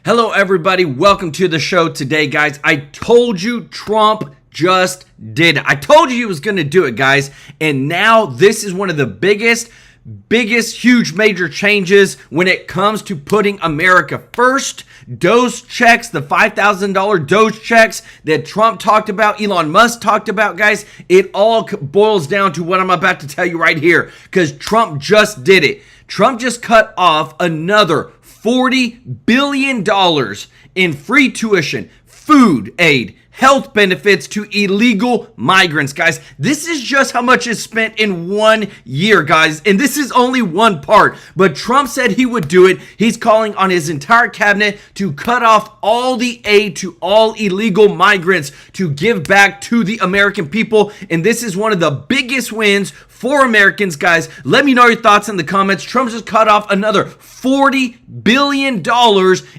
Hello, everybody. Welcome to the show today, guys. I told you Trump just did it. I told you he was going to do it, guys. And now this is one of the biggest, huge, major changes when it comes to putting America first. DOGE checks, the $5,000 DOGE checks that Trump talked about, Elon Musk talked about, guys. It all boils down to what I'm about to tell you right here, because Trump just did it. Trump just cut off another $40 billion in free tuition, food aid, health benefits to illegal migrants, guys. This is just how much is spent in 1 year, guys. And this is only one part, but Trump said he would do it. He's calling on his entire cabinet to cut off all the aid to all illegal migrants to give back to the American people. And this is one of the biggest wins for Americans, guys. Let me know your thoughts in the comments. Trump just cut off another $40 billion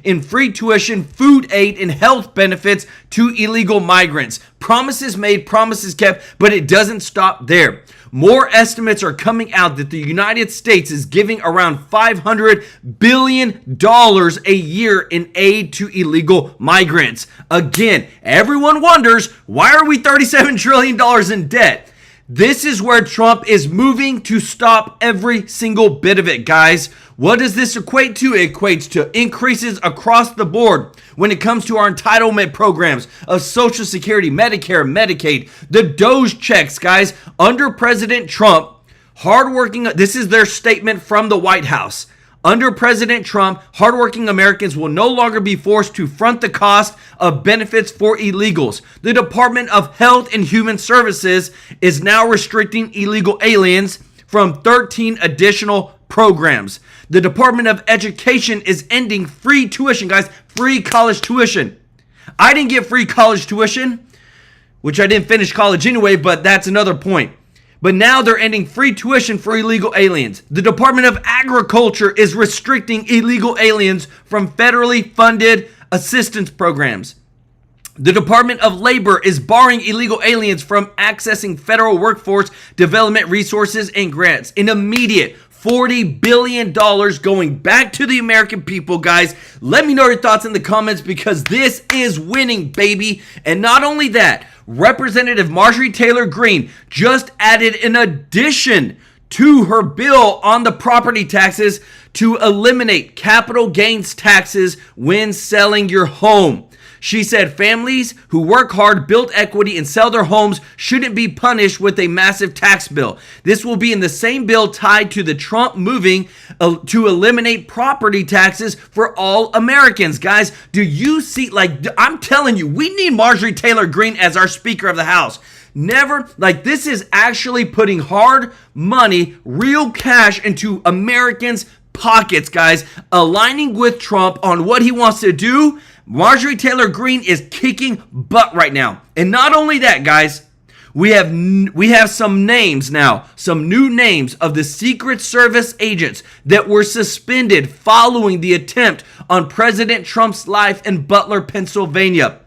in free tuition, food aid, and health benefits to illegal migrants. Promises made, promises kept, but it doesn't stop there. More estimates are coming out that the United States is giving around $500 billion a year in aid to illegal migrants. Again, everyone wonders, why are we $37 trillion in debt? This is where Trump is moving to stop every single bit of it, guys. What does this equate to? It equates to increases across the board when it comes to our entitlement programs of Social Security, Medicare, Medicaid, the DOGE checks, guys. Under President Trump, hardworking, this is their statement from the White House. Under President Trump, hardworking Americans will no longer be forced to front the cost of benefits for illegals. The Department of Health and Human Services is now restricting illegal aliens from 13 additional programs. The Department of Education is ending free tuition, guys, free college tuition. I didn't get free college tuition, which I didn't finish college anyway, but that's another point. But now they're ending free tuition for illegal aliens. The Department of Agriculture is restricting illegal aliens from federally funded assistance programs. The Department of Labor is barring illegal aliens from accessing federal workforce development resources and grants. An immediate $40 billion going back to the American people, guys. Let me know your thoughts in the comments, because this is winning, baby. And not only that, Representative Marjorie Taylor Greene just added an addition to her bill on the property taxes to eliminate capital gains taxes when selling your home. She said families who work hard, build equity, and sell their homes shouldn't be punished with a massive tax bill. This will be in the same bill tied to the Trump moving to eliminate property taxes for all Americans. Guys, do you see, I'm telling you, we need Marjorie Taylor Greene as our Speaker of the House. This is actually putting hard money, real cash into Americans' pockets, guys, aligning with Trump on what he wants to do. Marjorie Taylor Greene is kicking butt right now. And not only that, guys, we have some names now, some new names of the Secret Service agents that were suspended following the attempt on President Trump's life in Butler, Pennsylvania.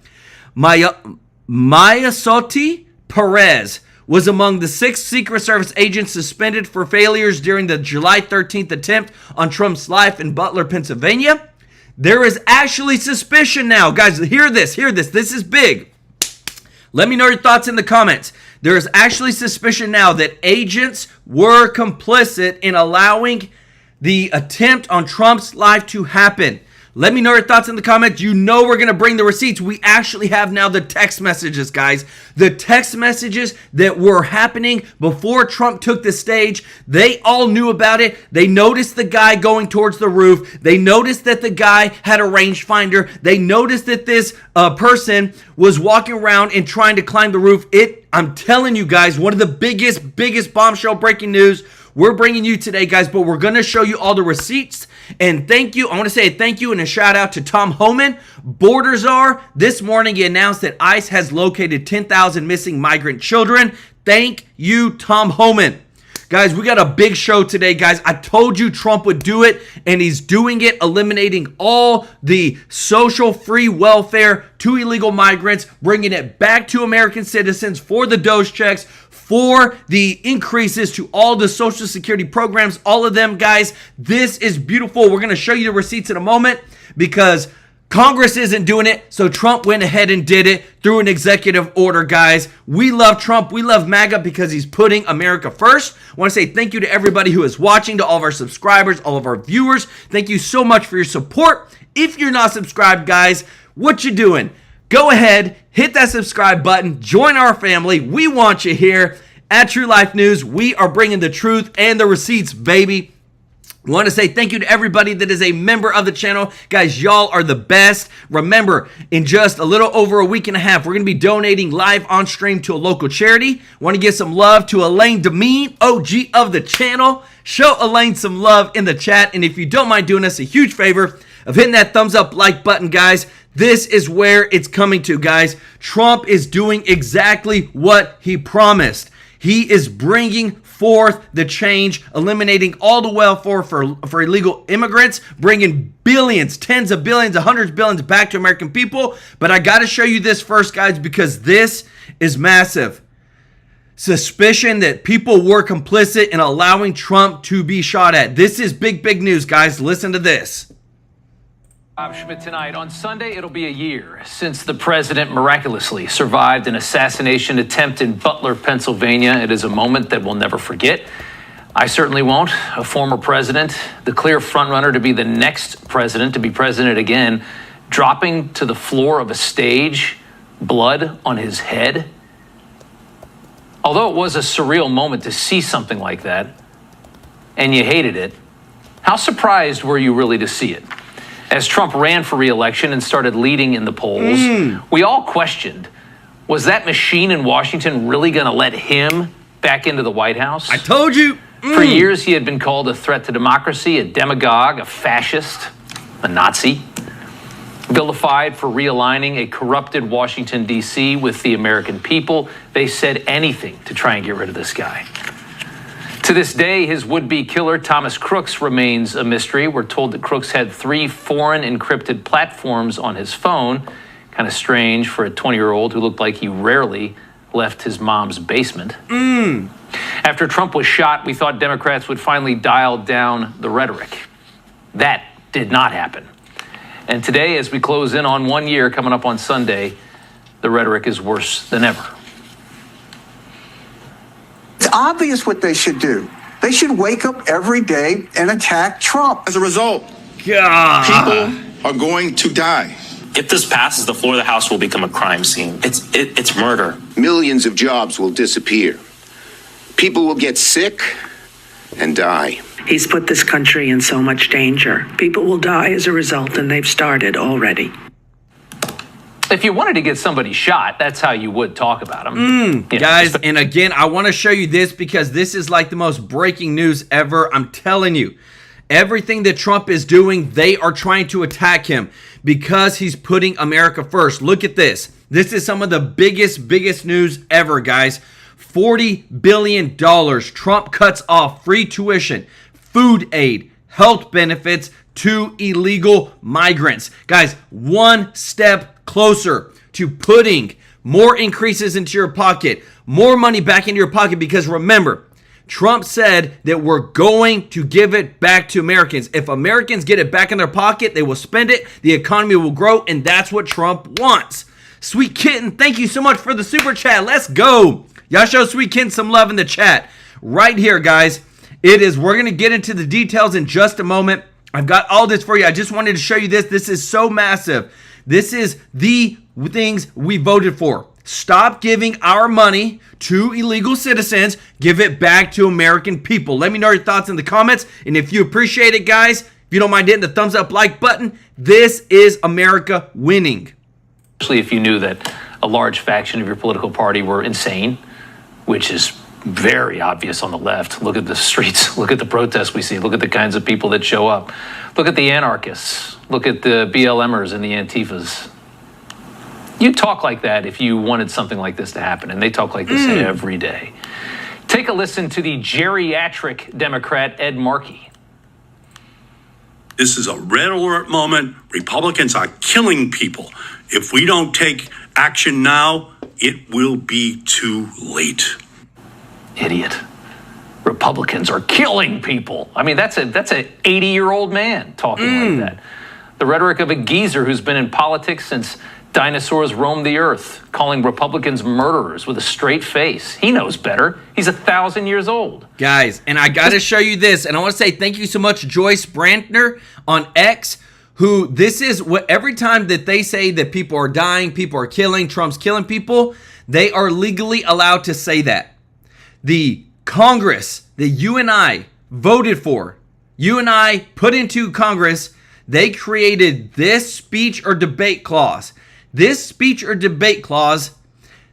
Mayasotti Perez was among the 6 Secret Service agents suspended for failures during the July 13th attempt on Trump's life in Butler, Pennsylvania. There is actually suspicion now. Guys, hear this. This is big. Let me know your thoughts in the comments. There is actually suspicion now that agents were complicit in allowing the attempt on Trump's life to happen. Let me know your thoughts in the comments. You know we're going to bring the receipts. We actually have now the text messages, guys. The text messages that were happening before Trump took the stage. They all knew about it. They noticed the guy going towards the roof. They noticed that the guy had a rangefinder. They noticed that this person was walking around and trying to climb the roof. I'm telling you guys, one of the biggest bombshell breaking news we're bringing you today, guys, but we're going to show you all the receipts. And thank you. I want to say a thank you and a shout out to Tom Homan, border czar. This morning he announced that ICE has located 10,000 missing migrant children. Thank you, Tom Homan. Guys, we got a big show today, guys. I told you Trump would do it, and he's doing it, eliminating all the social free welfare to illegal migrants, bringing it back to American citizens for the DOGE checks, for the increases to all the Social Security programs, all of them, guys. This is beautiful. We're going to show you the receipts in a moment because Congress isn't doing it, so Trump went ahead and did it through an executive order, guys. We love Trump. We love MAGA because he's putting America first. I want to say thank you to everybody who is watching, to all of our subscribers, all of our viewers. Thank you so much for your support. If you're not subscribed, guys, what you doing? Go ahead, hit that subscribe button, join our family. We want you here at TrueLife News. We are bringing the truth and the receipts, baby. I want to say thank you to everybody that is a member of the channel. Guys, y'all are the best. Remember, in just a little over a week and a half, we're going to be donating live on stream to a local charity. Want to give some love to Elaine Demeen, OG of the channel. Show Elaine some love in the chat. And if you don't mind doing us a huge favor of hitting that thumbs up like button, guys, this is where it's coming to, guys. Trump is doing exactly what he promised. He is bringing forth the change, eliminating all the welfare for illegal immigrants, bringing billions, tens of billions, hundreds of billions back to American people. But I got to show you this first, guys, because this is massive. Suspicion that people were complicit in allowing Trump to be shot at. This is big, big news, guys. Listen to this. Schmidt tonight. On Sunday, it'll be a year since the president miraculously survived an assassination attempt in Butler, Pennsylvania. It is a moment that we'll never forget. I certainly won't. A former president, the clear frontrunner to be the next president, to be president again, dropping to the floor of a stage, blood on his head. Although it was a surreal moment to see something like that, and you hated it, how surprised were you really to see it? As Trump ran for re-election and started leading in the polls, we all questioned, was that machine in Washington really going to let him back into the White House? I told you. For years, he had been called a threat to democracy, a demagogue, a fascist, a Nazi, vilified for realigning a corrupted Washington, D.C. with the American people. They said anything to try and get rid of this guy. To this day, his would-be killer, Thomas Crooks, remains a mystery. We're told that Crooks had 3 foreign encrypted platforms on his phone. Kind of strange for a 20-year-old who looked like he rarely left his mom's basement. After Trump was shot, we thought Democrats would finally dial down the rhetoric. That did not happen. And today, as we close in on 1 year coming up on Sunday, the rhetoric is worse than ever. It's obvious what they should do. They should wake up every day and attack Trump. As a result, God. people are going to die. If this passes, the floor of the House will become a crime scene. It's murder. Millions of jobs will disappear. People will get sick and die. He's put this country in so much danger. People will die as a result, and they've started already. If you wanted to get somebody shot, that's how you would talk about him. Guys, and again, I want to show you this because this is like the most breaking news ever. I'm telling you, everything that Trump is doing, they are trying to attack him because he's putting America first. Look at this. This is some of the biggest news ever, guys. $40 billion. Trump cuts off free tuition, food aid, health benefits to illegal migrants. Guys, one step closer to putting more increases into your pocket, more money back into your pocket, because remember, Trump said that we're going to give it back to Americans. If Americans get it back in their pocket, they will spend it, the economy will grow, and that's what Trump wants. Sweet Kitten, thank you so much for the super chat. Let's go. Y'all show Sweet Kitten some love in the chat. Right here, guys. We're going to get into the details in just a moment. I've got all this for you. I just wanted to show you this. This is so massive. This is the things we voted for. Stop giving our money to illegal citizens. Give it back to American people. Let me know your thoughts in the comments. And if you appreciate it, guys, if you don't mind hitting the thumbs up like button, this is America winning. Especially if you knew that a large faction of your political party were insane, which is very obvious on the left. Look at the streets. Look at the protests we see. Look at the kinds of people that show up. Look at the anarchists. Look at the BLMers and the Antifas. You'd talk like that if you wanted something like this to happen, and they talk like this every day. Take a listen to the geriatric Democrat Ed Markey. This is a red alert moment. Republicans are killing people. If we don't take action now, it will be too late. Idiot. Republicans are killing people. I mean, that's a 80-year-old man talking like that. The rhetoric of a geezer who's been in politics since dinosaurs roamed the earth, calling Republicans murderers with a straight face. He knows better. He's 1,000 years old. Guys, and I got to show you this, and I want to say thank you so much, Joyce Brandner on X, who this is what every time that they say that people are dying, people are killing, Trump's killing people, they are legally allowed to say that. The Congress that you and I voted for, you and I put into Congress, they created this speech or debate clause. This speech or debate clause,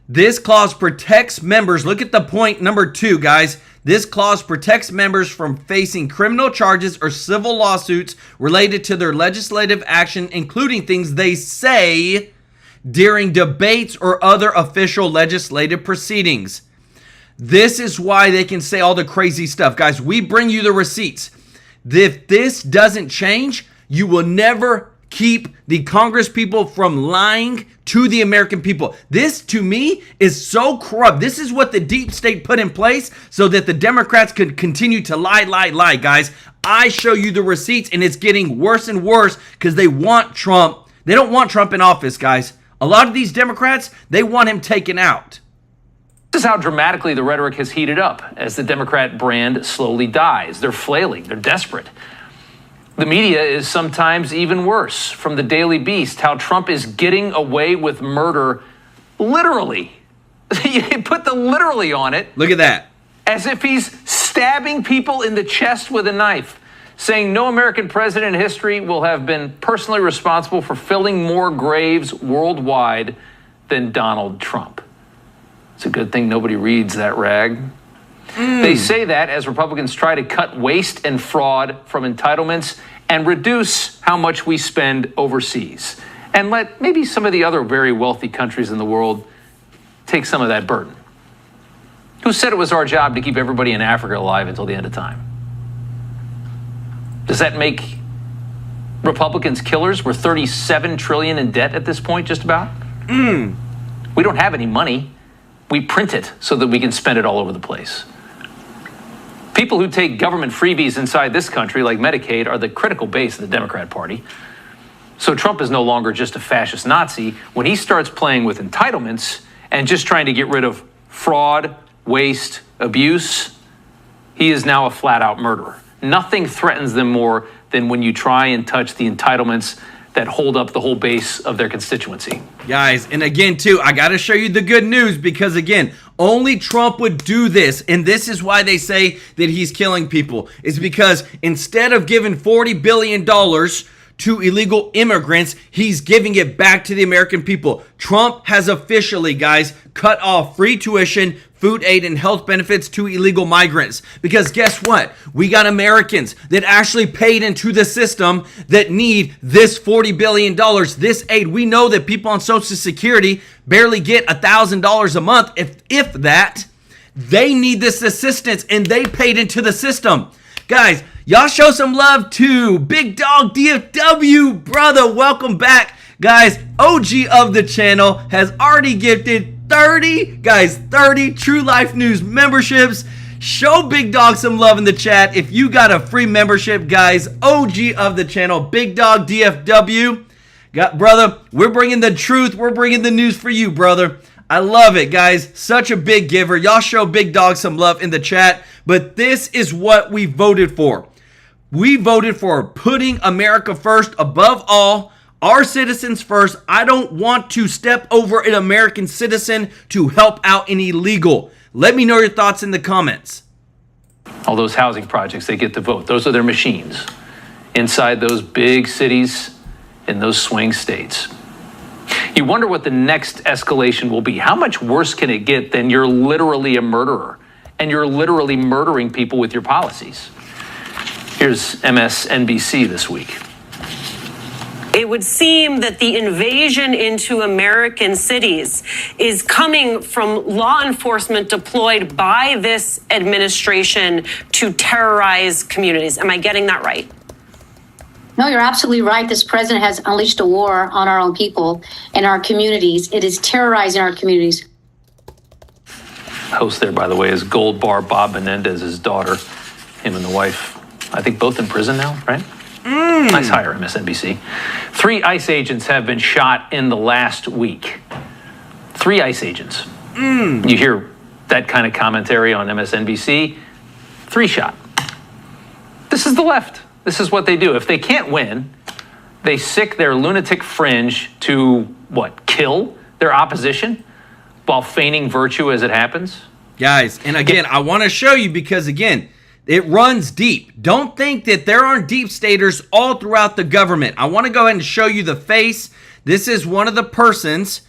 this clause protects members. Look at the point number 2, guys. This clause protects members from facing criminal charges or civil lawsuits related to their legislative action, including things they say during debates or other official legislative proceedings. This is why they can say all the crazy stuff. Guys, we bring you the receipts. If this doesn't change, you will never keep the Congress people from lying to the American people. This, to me, is so corrupt. This is what the deep state put in place so that the Democrats could continue to lie, guys. I show you the receipts, and it's getting worse and worse because they want Trump. They don't want Trump in office, guys. A lot of these Democrats, they want him taken out. This is how dramatically the rhetoric has heated up as the Democrat brand slowly dies. They're flailing. They're desperate. The media is sometimes even worse. From the Daily Beast, how Trump is getting away with murder literally. You put the literally on it. Look at that. As if he's stabbing people in the chest with a knife, saying no American president in history will have been personally responsible for filling more graves worldwide than Donald Trump. It's a good thing nobody reads that rag. They say that as Republicans try to cut waste and fraud from entitlements and reduce how much we spend overseas, and let maybe some of the other very wealthy countries in the world take some of that burden. Who said it was our job to keep everybody in Africa alive until the end of time? Does that make Republicans killers? We're $37 trillion in debt at this point, just about. We don't have any money. We print it so that we can spend it all over the place. People who take government freebies inside this country, like Medicaid, are the critical base of the Democrat Party. So Trump is no longer just a fascist Nazi. When he starts playing with entitlements and just trying to get rid of fraud, waste, abuse, he is now a flat-out murderer. Nothing threatens them more than when you try and touch the entitlements that hold up the whole base of their constituency. Guys, and again, too, I got to show you the good news because, again, only Trump would do this. And this is why they say that he's killing people. It's because instead of giving $40 billion to illegal immigrants, he's giving it back to the American people. Trump has officially, guys, cut off free tuition, food aid, and health benefits to illegal migrants. Because guess what? We got Americans that actually paid into the system that need this $40 billion, this aid. We know that people on Social Security barely get $1,000 a month, if that. They need this assistance, and they paid into the system. Guys, y'all show some love to Big Dog DFW, brother. Welcome back. Guys, OG of the channel has already gifted 30 TrueLife News memberships. Show Big Dog some love in the chat if you got a free membership, guys. OG of the channel, Big Dog DFW. Brother, we're bringing the truth. We're bringing the news for you, brother. I love it, guys. Such a big giver. Y'all show Big Dog some love in the chat. But this is what we voted for. We voted for putting America first above all. Our citizens first. I don't want to step over an American citizen to help out an illegal. Let me know your thoughts in the comments. All those housing projects, they get to vote. Those are their machines inside those big cities in those swing states. You wonder what the next escalation will be. How much worse can it get than you're literally a murderer and you're literally murdering people with your policies? Here's MSNBC this week. It would seem that the invasion into American cities is coming from law enforcement deployed by this administration to terrorize communities. Am I getting that right? No, you're absolutely right. This president has unleashed a war on our own people and our communities. It is terrorizing our communities. Host there, by the way, is Gold Bar Bob Menendez's daughter. Him and the wife, I think both in prison now, right? Nice hire, MSNBC. 3 ICE agents have been shot in the last week. 3 ICE agents. You hear that kind of commentary on MSNBC? 3 shot. This is the left. This is what they do. If they can't win, they sick their lunatic fringe to, what, kill their opposition while feigning virtue as it happens? Guys, and again, I want to show you because, again, it runs deep. Don't think that there aren't deep staters all throughout the government. I want to go ahead and show you the face. This is one of the persons.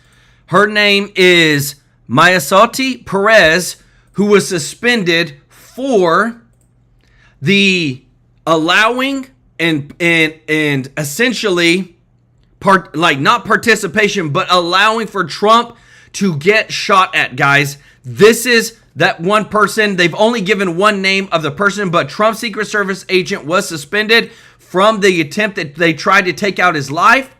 Her name is Mayasotti Perez, who was suspended for the allowing and essentially not participation, but allowing for Trump to get shot at, guys. This is that one person. They've only given one name of the person, but Trump's Secret Service agent was suspended from the attempt that they tried to take out his life.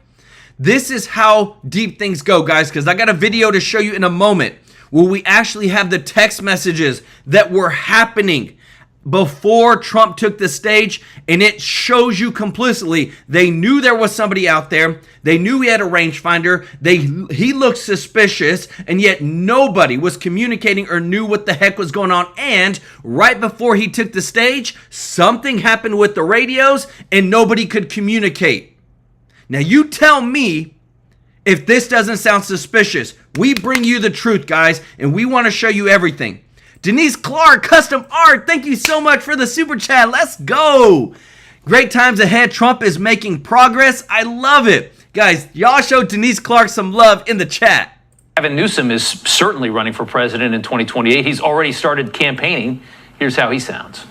This is how deep things go, guys, because I got a video to show you in a moment where we actually have the text messages that were happening before Trump took the stage, and it shows you complicitly they knew there was somebody out there. They knew he had a rangefinder. He looked suspicious, and yet nobody was communicating or knew what the heck was going on. And right before he took the stage, something happened with the radios, and nobody could communicate. Now you tell me if this doesn't sound suspicious. We bring you the truth, guys, and we want to show you everything. Denise Clark, custom art, thank you so much for the super chat. Let's go. Great times ahead. Trump is making progress. I love it. Guys, y'all show Denise Clark some love in the chat. Gavin Newsom is certainly running for president in 2028. He's already started campaigning. Here's how he sounds.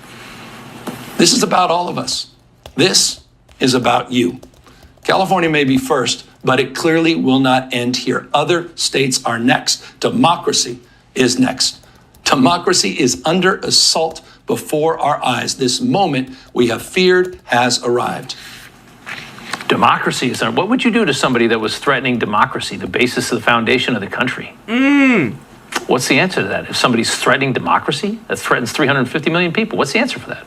This is about all of us. This is about you. California may be first, but it clearly will not end here. Other states are next. Democracy is next. Democracy is under assault before our eyes. This moment we have feared has arrived. Democracy is under. What would you do to somebody that was threatening democracy, the basis of the foundation of the country? What's the answer to that? If somebody's threatening democracy, that threatens 350 million people, what's the answer for that?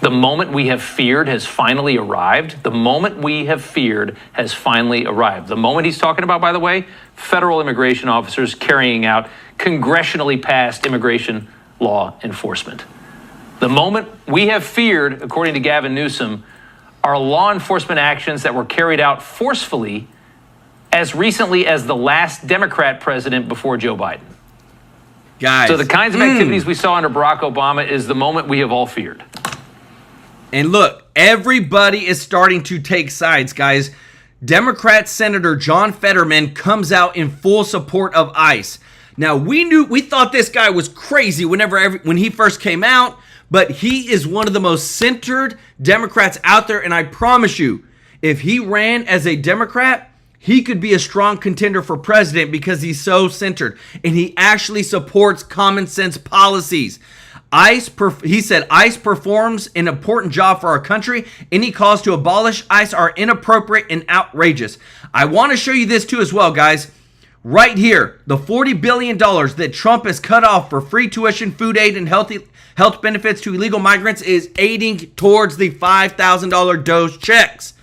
The moment we have feared has finally arrived. The moment we have feared has finally arrived. The moment he's talking about, by the way, federal immigration officers carrying out congressionally passed immigration law enforcement. The moment we have feared, according to Gavin Newsom, are law enforcement actions that were carried out forcefully as recently as the last Democrat president before Joe Biden. Guys. So the kinds of activities we saw under Barack Obama is the moment we have all feared. And look, everybody is starting to take sides, guys. Democrat Senator John Fetterman comes out in full support of ICE. Now, we thought this guy was crazy when he first came out, but he is one of the most centered Democrats out there, and I promise you, if he ran as a Democrat, he could be a strong contender for president because he's so centered, and he actually supports common sense policies. He said ICE performs an important job for our country. Any calls to abolish ICE are inappropriate and outrageous. I want to show you this too as well, guys. Right here, the $40 billion that Trump has cut off for free tuition, food aid, and health benefits to illegal migrants is aiding towards the $5,000 DOGE checks.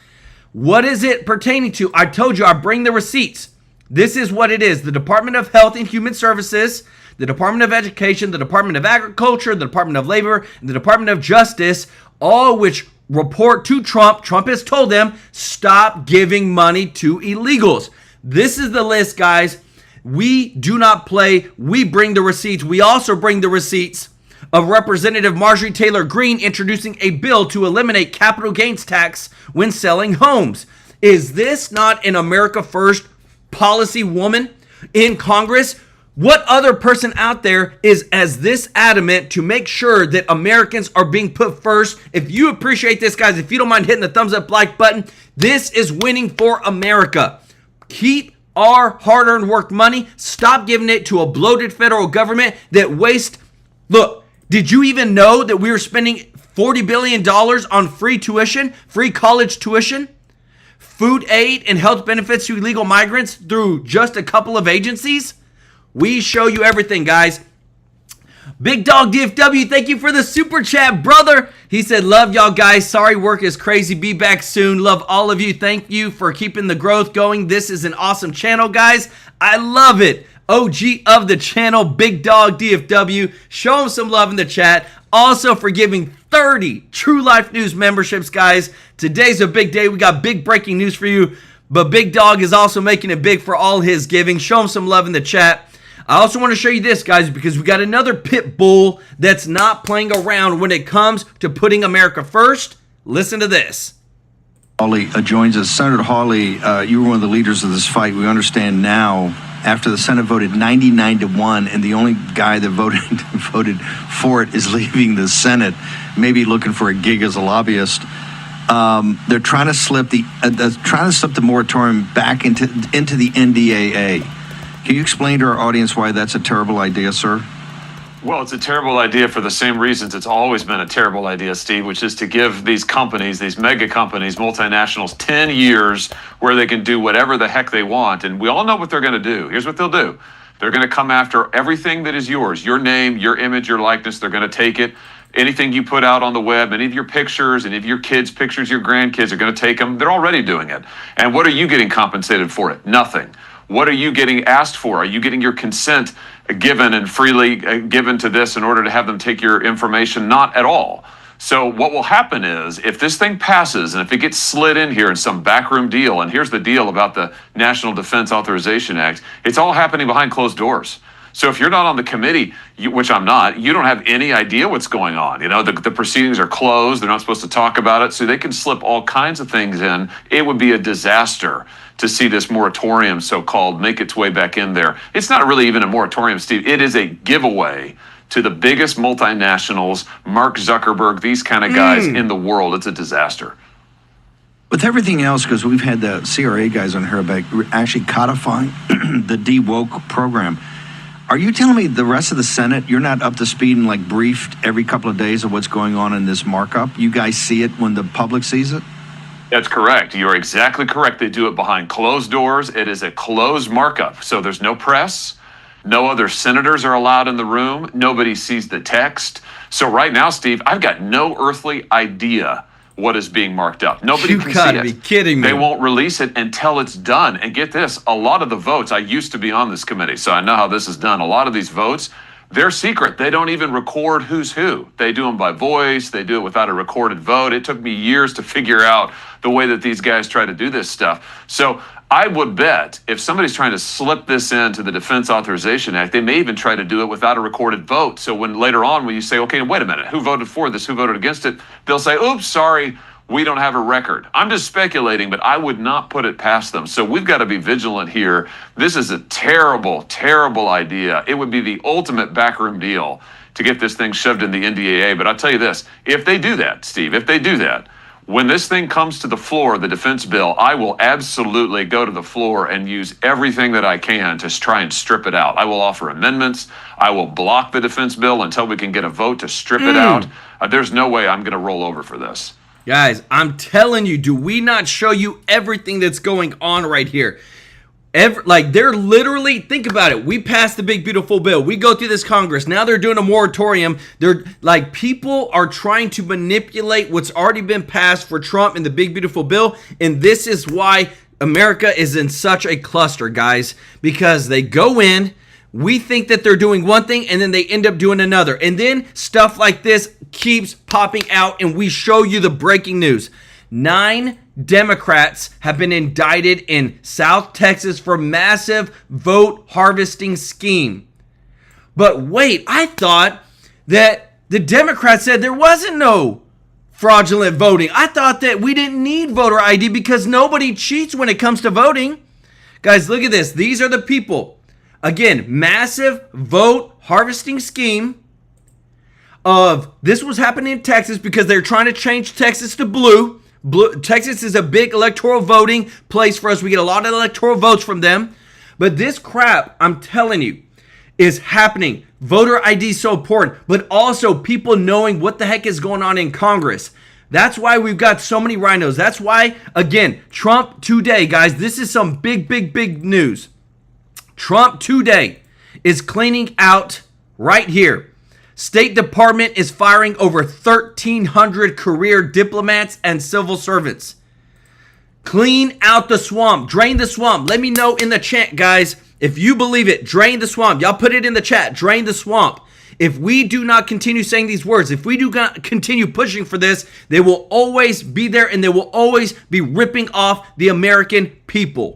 What is it pertaining to? I told you, I bring the receipts. This is what it is. The Department of Health and Human Services, the Department of Education, the Department of Agriculture, the Department of Labor, and the Department of Justice, all which report to Trump. Trump has told them, stop giving money to illegals. This is the list, guys. We do not play. We bring the receipts. We also bring the receipts of Representative Marjorie Taylor Greene introducing a bill to eliminate capital gains tax when selling homes. Is this not an America First policy woman in Congress? What other person out there is as this adamant to make sure that Americans are being put first? If you appreciate this, guys, if you don't mind hitting the thumbs up like button, this is winning for America. Keep our hard-earned work money. Stop giving it to a bloated federal government that wastes. Look, did you even know that we were spending $40 billion on free tuition, free college tuition, food aid, and health benefits to illegal migrants through just a couple of agencies? We show you everything, guys. Big Dog DFW, thank you for the super chat, brother. He said, love y'all guys. Sorry work is crazy. Be back soon. Love all of you. Thank you for keeping the growth going. This is an awesome channel, guys. I love it. OG of the channel, Big Dog DFW. Show him some love in the chat. Also for giving 30 TrueLife News memberships, guys. Today's a big day. We got big breaking news for you. But Big Dog is also making it big for all his giving. Show him some love in the chat. I also want to show you this, guys, because we got another pit bull that's not playing around when it comes to putting America first. Listen to this. Hawley joins us. Senator Hawley, you were one of the leaders of this fight. We understand now, after the Senate voted 99-1, and the only guy that voted for it is leaving the Senate, maybe looking for a gig as a lobbyist. They're trying to slip the moratorium back into the NDAA. Can you explain to our audience why that's a terrible idea, sir? Well, it's a terrible idea for the same reasons it's always been a terrible idea, Steve, which is to give these companies, these mega companies, multinationals, 10 years where they can do whatever the heck they want. And we all know what they're going to do. Here's what they'll do. They're going to come after everything that is yours, your name, your image, your likeness. They're going to take it. Anything you put out on the web, any of your pictures, any of your kids' pictures, your grandkids are going to take them. They're already doing it. And what are you getting compensated for it? Nothing. What are you getting asked for? Are you getting your consent given and freely given to this in order to have them take your information? Not at all. So what will happen is, if this thing passes and if it gets slid in here in some backroom deal, and here's the deal about the National Defense Authorization Act, it's all happening behind closed doors. So if you're not on the committee, which I'm not, you don't have any idea what's going on. You know, the proceedings are closed. They're not supposed to talk about it. So they can slip all kinds of things in. It would be a disaster to see this moratorium, so-called, make its way back in there. It's not really even a moratorium, Steve. It is a giveaway to the biggest multinationals, Mark Zuckerberg, these kind of guys in the world. It's a disaster. With everything else, because we've had the CRA guys on here about actually codifying the de-woke program. Are you telling me the rest of the Senate, you're not up to speed and like briefed every couple of days of what's going on in this markup? You guys see it when the public sees it? That's correct. You're exactly correct. They do it behind closed doors. It is a closed markup. So there's no press. No other senators are allowed in the room. Nobody sees the text. So right now, Steve, I've got no earthly idea what is being marked up. Nobody can see it. You gotta be kidding me. They won't release it until it's done. And get this, a lot of the votes, I used to be on this committee, so I know how this is done. A lot of these votes, they're secret. They don't even record who's who. They do them by voice. They do it without a recorded vote. It took me years to figure out the way that these guys try to do this stuff. So I would bet if somebody's trying to slip this into the Defense Authorization Act, they may even try to do it without a recorded vote. So when later on, when you say, okay, wait a minute, who voted for this? Who voted against it? They'll say, oops, sorry, we don't have a record. I'm just speculating, but I would not put it past them. So we've got to be vigilant here. This is a terrible, terrible idea. It would be the ultimate backroom deal to get this thing shoved in the NDAA. But I'll tell you this, if they do that, Steve, if they do that, when this thing comes to the floor, the defense bill, I will absolutely go to the floor and use everything that I can to try and strip it out. I will offer amendments. I will block the defense bill until we can get a vote to strip it out. There's no way I'm going to roll over for this. Guys, I'm telling you, do we not show you everything that's going on right here? They're literally, think about it. We passed the big, beautiful bill. We go through this Congress. Now they're doing a moratorium. They're like, people are trying to manipulate what's already been passed for Trump in the big, beautiful bill. And this is why America is in such a cluster, guys, because they go in. We think that they're doing one thing and then they end up doing another. And then stuff like this keeps popping out and we show you the breaking news. 9 Democrats have been indicted in South Texas for massive vote harvesting scheme. But wait, I thought that the Democrats said there wasn't no fraudulent voting. I thought that we didn't need voter ID because nobody cheats when it comes to voting. Guys, look at this. These are the people. Again, massive vote harvesting scheme of this was happening in Texas because they're trying to change Texas to blue. Texas is a big electoral voting place for us. We get a lot of electoral votes from them. But this crap, I'm telling you, is happening. Voter ID is so important, but also people knowing what the heck is going on in Congress. That's why we've got so many rhinos. That's why, again, Trump today, guys, this is some big, big, big news. Trump today is cleaning out right here State Department is firing over 1,300 career diplomats and civil servants. Clean out the swamp. Drain the swamp. Let me know in the chat, guys, if you believe it. Drain the swamp. Y'all put it in the chat. Drain the swamp. If we do not continue saying these words, if we do not continue pushing for this, they will always be there and they will always be ripping off the American people.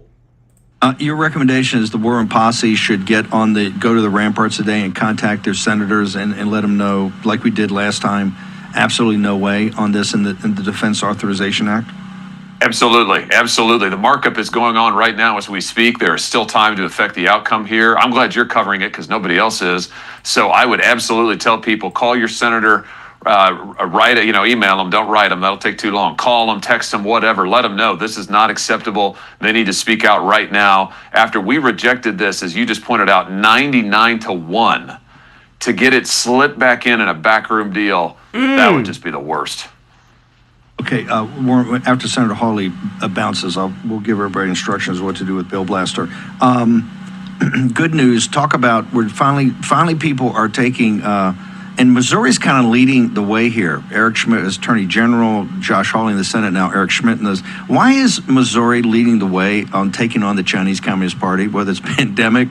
Your recommendation is the War Room Posse should go to the ramparts today and contact their senators and let them know, like we did last time, absolutely no way on this in the Defense Authorization Act? Absolutely. Absolutely. The markup is going on right now as we speak. There is still time to affect the outcome here. I'm glad you're covering it because nobody else is. So I would absolutely tell people, call your senator, email them. Don't write them. That'll take too long. Call them, text them, whatever. Let them know this is not acceptable. They need to speak out right now. After we rejected this, as you just pointed out, 99-1, to get it slipped back in a backroom deal, that would just be the worst. Okay, after Senator Hawley bounces, we'll give everybody instructions what to do with Bill Blaster. Good news. Talk about we're finally people are taking, and Missouri's kind of leading the way here. Eric Schmidt is Attorney General, Josh Hawley in the Senate now, Eric Schmidt in this. Why is Missouri leading the way on taking on the Chinese Communist Party, whether it's pandemic,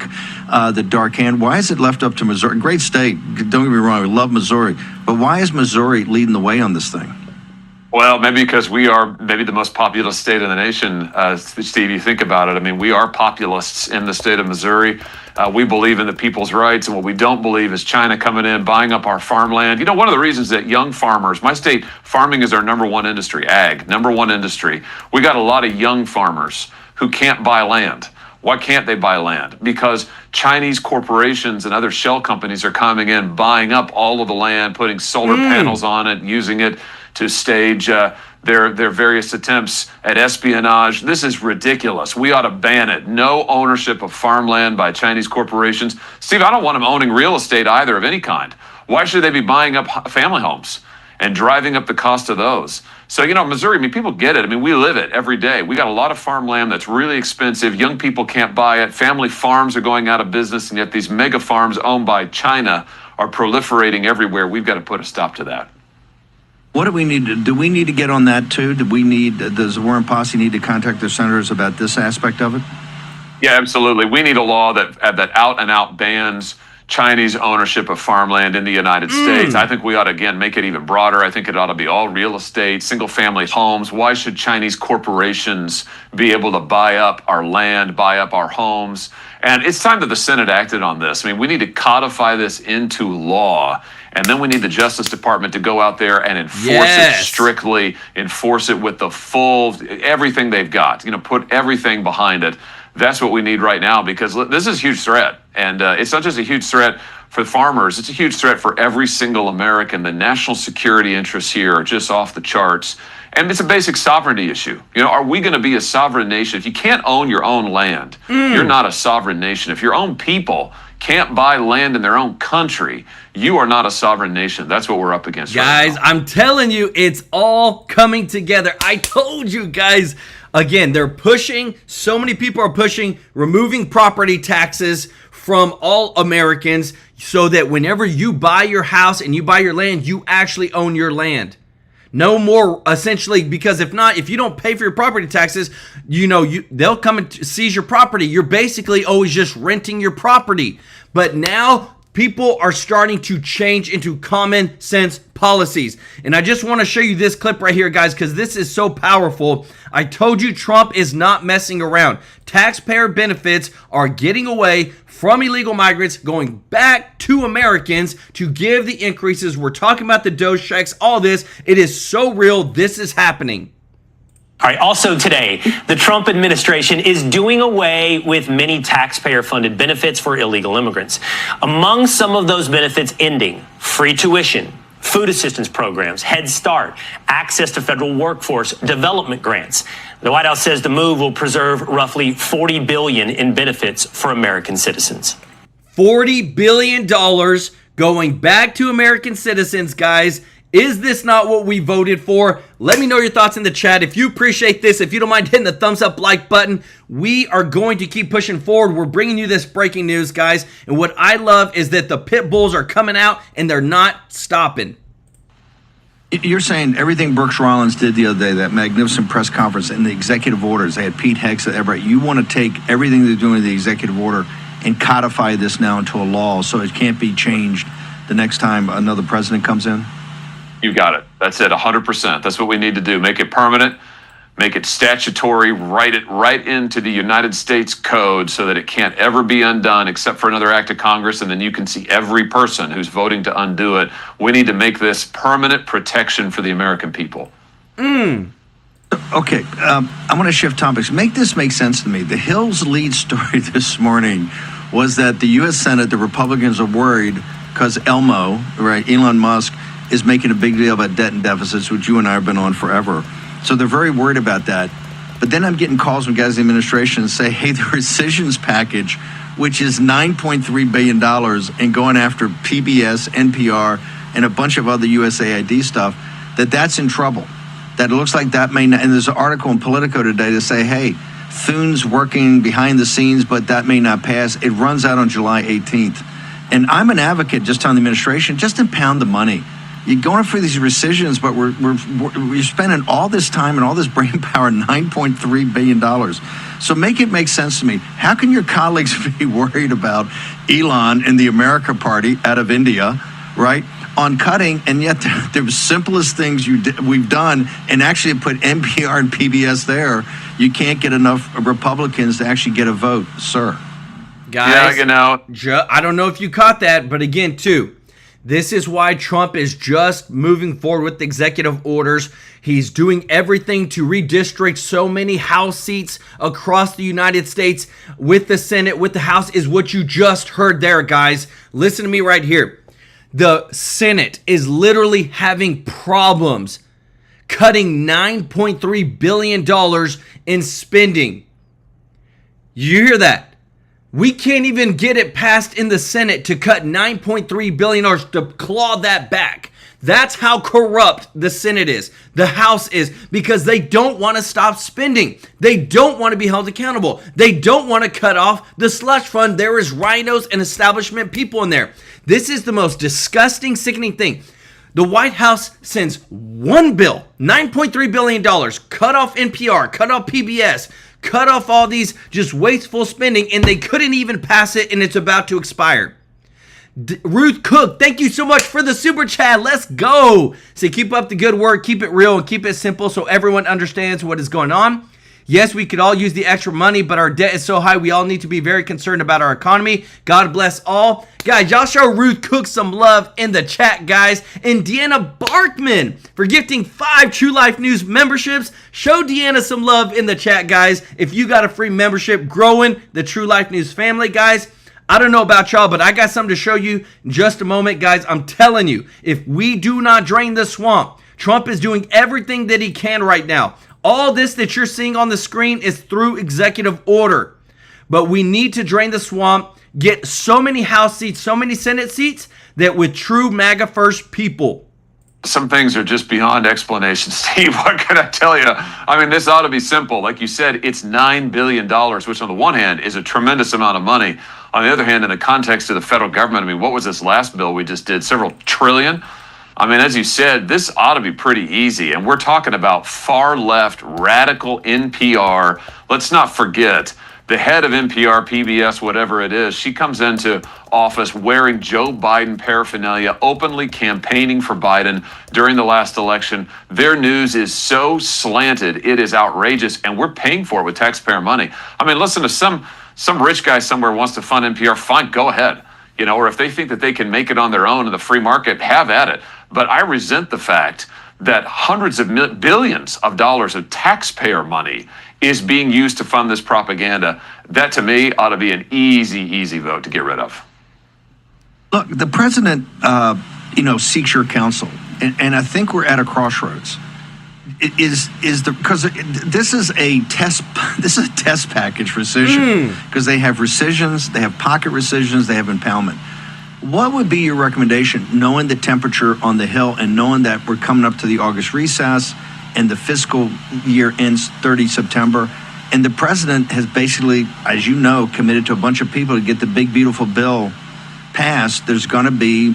the dark hand? Why is it left up to Missouri? Great state, don't get me wrong, we love Missouri, but why is Missouri leading the way on this thing? Well, maybe because we are maybe the most populous state in the nation, Steve, you think about it. I mean, we are populists in the state of Missouri. We believe in the people's rights, and what we don't believe is China coming in, buying up our farmland. You know, one of the reasons that young farmers, my state, farming is our number one industry, ag, number one industry. We got a lot of young farmers who can't buy land. Why can't they buy land? Because Chinese corporations and other shell companies are coming in, buying up all of the land, putting solar panels on it, using it to stage their various attempts at espionage. This is ridiculous. We ought to ban it. No ownership of farmland by Chinese corporations. Steve, I don't want them owning real estate either of any kind. Why should they be buying up family homes and driving up the cost of those? So, you know, Missouri, I mean, people get it. I mean, we live it every day. We got a lot of farmland that's really expensive. Young people can't buy it. Family farms are going out of business, and yet these mega farms owned by China are proliferating everywhere. We've got to put a stop to that. What do we need to do? We need to get on that too? Does the War Room Posse need to contact their senators about this aspect of it? Yeah, absolutely. We need a law that out and out bans Chinese ownership of farmland in the United States. I think we ought to, again, make it even broader. I think it ought to be all real estate, single family homes. Why should Chinese corporations be able to buy up our land, buy up our homes? And it's time that the Senate acted on this. I mean, we need to codify this into law. And then we need the Justice Department to go out there and enforce it strictly, enforce it with the full, everything they've got, you know, put everything behind it. That's what we need right now, because this is a huge threat. And it's not just a huge threat for farmers, it's a huge threat for every single American. The national security interests here are just off the charts. And it's a basic sovereignty issue. You know, are we going to be a sovereign nation? If you can't own your own land, you're not a sovereign nation. If your own people can't buy land in their own country, you are not a sovereign nation. That's what we're up against. Guys, right now. I'm telling you, it's all coming together. I told you guys, again, they're pushing, so many people are pushing, removing property taxes from all Americans so that whenever you buy your house and you buy your land, you actually own your land. No more, essentially, because if not, if you don't pay for your property taxes, they'll come and seize your property. You're basically always just renting your property. But now people are starting to change into common sense policies. And I just want to show you this clip right here, guys, because this is so powerful. I told you Trump is not messing around. Taxpayer benefits are getting away from illegal migrants, going back to Americans to give the increases. We're talking about the DOGE checks, all this. It is so real. This is happening. All right. Also today, the Trump administration is doing away with many taxpayer-funded benefits for illegal immigrants. Among some of those benefits ending, free tuition, food assistance programs, Head Start, access to federal workforce development grants. The White House says the move will preserve roughly $40 billion in benefits for American citizens. $40 billion going back to American citizens, guys. Is this not what we voted for? Let me know your thoughts in the chat. If you appreciate this, if you don't mind hitting the thumbs up like button, we are going to keep pushing forward. We're bringing you this breaking news, guys. And what I love is that the pit bulls are coming out and they're not stopping. You're saying everything Brooks Rollins did the other day, that magnificent press conference and the executive orders, they had Pete Hicks, everybody. You want to take everything they're doing in the executive order and codify this now into a law so it can't be changed the next time another president comes in? You got it. That's it, 100%. That's what we need to do. Make it permanent, make it statutory, write it right into the United States Code so that it can't ever be undone except for another act of Congress, and then you can see every person who's voting to undo it. We need to make this permanent protection for the American people. Okay, I want to shift topics. Make this make sense to me. The Hill's lead story this morning was that the U.S. Senate, the Republicans are worried because Elmo, right, Elon Musk, is making a big deal about debt and deficits, which you and I have been on forever. So they're very worried about that. But then I'm getting calls from guys in the administration say, hey, the rescissions package, which is $9.3 billion and going after PBS, NPR, and a bunch of other USAID stuff, that's in trouble. That it looks like that may not, and there's an article in Politico today to say, hey, Toons working behind the scenes, but that may not pass. It runs out on July 18th. And I'm an advocate just on the administration, just impound the money. You're going for these rescissions, but we're spending all this time and all this brain power, $9.3 billion. So make it make sense to me. How can your colleagues be worried about Elon and the America Party out of India, right, on cutting, and yet the simplest things we've done, and actually put NPR and PBS there, you can't get enough Republicans to actually get a vote, sir? Guys, yeah, I don't know if you caught that, but again, too, this is why Trump is just moving forward with executive orders. He's doing everything to redistrict so many House seats across the United States with the Senate, with the House, is what you just heard there, guys. Listen to me right here. The Senate is literally having problems cutting $9.3 billion in spending. You hear that? We can't even get it passed in the Senate to cut $9.3 billion to claw that back. That's how corrupt the Senate is, the House is, because they don't want to stop spending. They don't want to be held accountable. They don't want to cut off the slush fund. There is rhinos and establishment people in there. This is the most disgusting, sickening thing. The White House sends one bill, $9.3 billion, cut off NPR, cut off PBS, cut off all these just wasteful spending, and they couldn't even pass it, and it's about to expire. Ruth Cook, thank you so much for the super chat. Let's go. So keep up the good work, keep it real, and keep it simple so everyone understands what is going on. Yes, we could all use the extra money, but our debt is so high, we all need to be very concerned about our economy. God bless all. Guys, y'all show Ruth Cook some love in the chat, guys. And Deanna Barkman for gifting 5 TrueLife News memberships. Show Deanna some love in the chat, guys. If you got a free membership, growing the TrueLife News family, guys. I don't know about y'all, but I got something to show you in just a moment, guys. I'm telling you, if we do not drain the swamp, Trump is doing everything that he can right now. All this that you're seeing on the screen is through executive order. But we need to drain the swamp, get so many House seats, so many Senate seats, that with true MAGA first people. Some things are just beyond explanation, Steve. What can I tell you? I mean, this ought to be simple. Like you said, it's $9 billion, which on the one hand is a tremendous amount of money. On the other hand, in the context of the federal government, I mean, what was this last bill we just did? Several trillion? I mean, as you said, this ought to be pretty easy. And we're talking about far left, radical NPR. Let's not forget the head of NPR, PBS, whatever it is. She comes into office wearing Joe Biden paraphernalia, openly campaigning for Biden during the last election. Their news is so slanted, it is outrageous, and we're paying for it with taxpayer money. I mean, listen, to some rich guy somewhere wants to fund NPR, fine, go ahead. You know, or if they think that they can make it on their own in the free market, have at it. But I resent the fact that hundreds of billions of dollars of taxpayer money is being used to fund this propaganda. That, to me, ought to be an easy vote to get rid of. Look, the president, seeks your counsel, and I think we're at a crossroads. Because this is a test package rescission, because they have rescissions, they have pocket rescissions, they have impoundment. What would be your recommendation, knowing the temperature on the Hill and knowing that we're coming up to the August recess and the fiscal year ends 30 September. And the president has basically, as you know, committed to a bunch of people to get the big, beautiful bill passed. There's going to be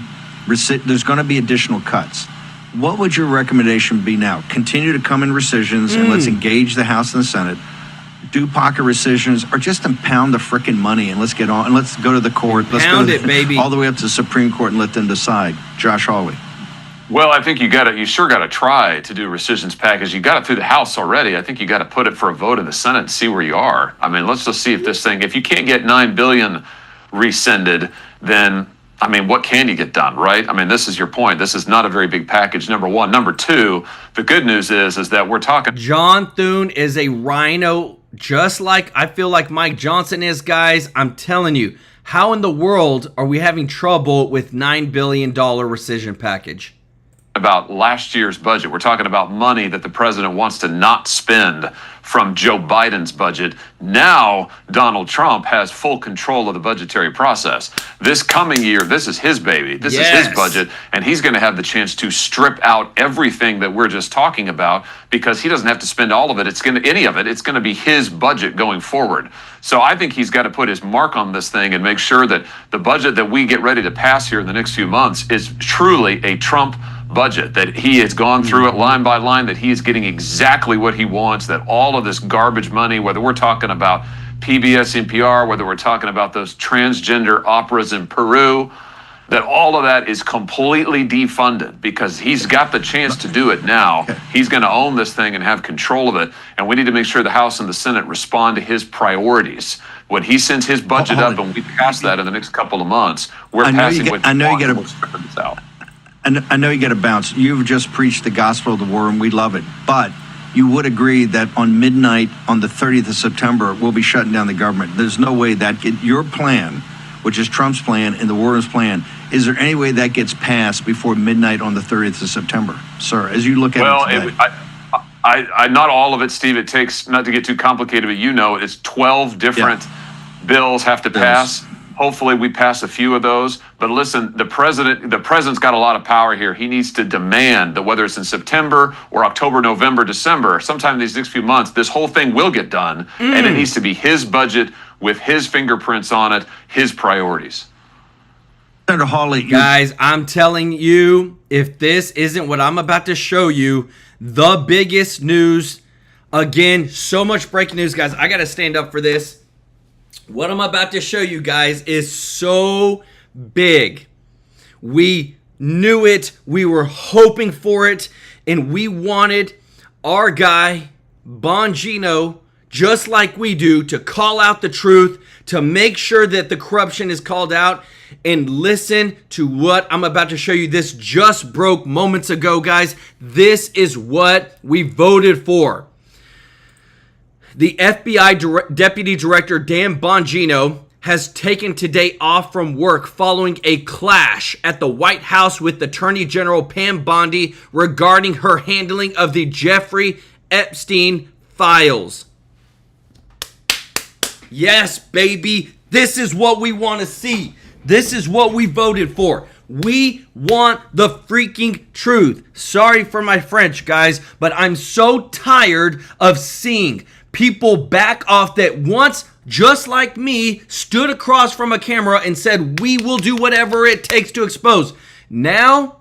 additional cuts. What would your recommendation be now? Continue to come in rescissions and let's engage the House and the Senate. Do pocket rescissions or just impound the frickin' money and let's get on and let's go to the court. Let's go baby. All the way up to the Supreme Court and let them decide. Josh Hawley. Well, I think you sure got to try to do a rescissions package. You got it through the House already. I think you got to put it for a vote in the Senate and see where you are. I mean, let's just see if if you can't get $9 billion rescinded, then I mean, what can you get done, right? I mean, this is your point. This is not a very big package, number one. Number two, the good news is that we're talking. John Thune is a rhino, just like I feel like Mike Johnson is, guys. I'm telling you, how in the world are we having trouble with $9 billion rescission package? About last year's budget. We're talking about money that the president wants to not spend from Joe Biden's budget. Now, Donald Trump has full control of the budgetary process. This coming year, this is his baby. This is his budget, and he's going to have the chance to strip out everything that we're just talking about because he doesn't have to spend all of it. It's going to be his budget going forward. So I think he's got to put his mark on this thing and make sure that the budget that we get ready to pass here in the next few months is truly a Trump budget, that he has gone through it line by line, that he is getting exactly what he wants, that all of this garbage money, whether we're talking about PBS, NPR, whether we're talking about those transgender operas in Peru, that all of that is completely defunded because he's got the chance to do it now. He's going to own this thing and have control of it. And we need to make sure the House and the Senate respond to his priorities. When he sends his budget up and we pass that in the next couple of months, we're passing what he wants. I know you got to bounce. You've just preached the gospel of the war, and we love it. But you would agree that on midnight on the 30th of September, we'll be shutting down the government. There's no way that your plan, which is Trump's plan and the war room's plan, is there any way that gets passed before midnight on the 30th of September, sir, as you look at it today? I not all of it, Steve. It takes, not to get too complicated, but you know, it's 12 different bills have to pass. Hopefully we pass a few of those. But listen, the president's got a lot of power here. He needs to demand that whether it's in September or October, November, December, sometime in these next few months, this whole thing will get done. And it needs to be his budget with his fingerprints on it, his priorities. Senator Hawley, guys, I'm telling you, if this isn't what I'm about to show you, the biggest news, again, so much breaking news, guys. I got to stand up for this. What I'm about to show you guys is so big. We knew it. We were hoping for it. And we wanted our guy, Bongino, just like we do, to call out the truth, to make sure that the corruption is called out. And listen to what I'm about to show you. This just broke moments ago, guys. This is what we voted for. The FBI Deputy Director Dan Bongino has taken today off from work following a clash at the White House with Attorney General Pam Bondi regarding her handling of the Jeffrey Epstein files. Yes, baby. This is what we want to see. This is what we voted for. We want the freaking truth. Sorry for my French, guys, but I'm so tired of seeing people back off that once, just like me, stood across from a camera and said, we will do whatever it takes to expose. Now,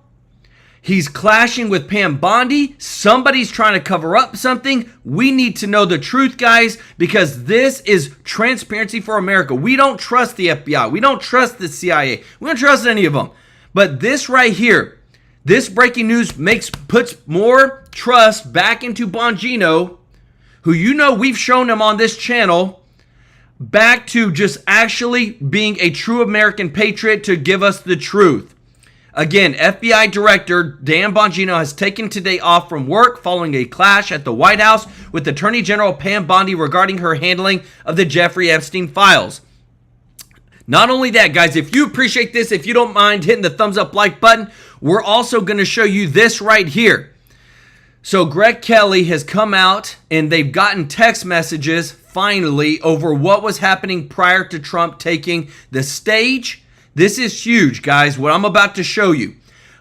he's clashing with Pam Bondi. Somebody's trying to cover up something. We need to know the truth, guys, because this is transparency for America. We don't trust the FBI. We don't trust the CIA. We don't trust any of them. But this right here, this breaking news puts more trust back into Bongino, who you know we've shown him on this channel, back to just actually being a true American patriot to give us the truth. Again, FBI Director Dan Bongino has taken today off from work following a clash at the White House with Attorney General Pam Bondi regarding her handling of the Jeffrey Epstein files. Not only that, guys, if you appreciate this, if you don't mind hitting the thumbs up like button, we're also going to show you this right here. So Greg Kelly has come out and they've gotten text messages finally over what was happening prior to Trump taking the stage. This is huge, guys, what I'm about to show you.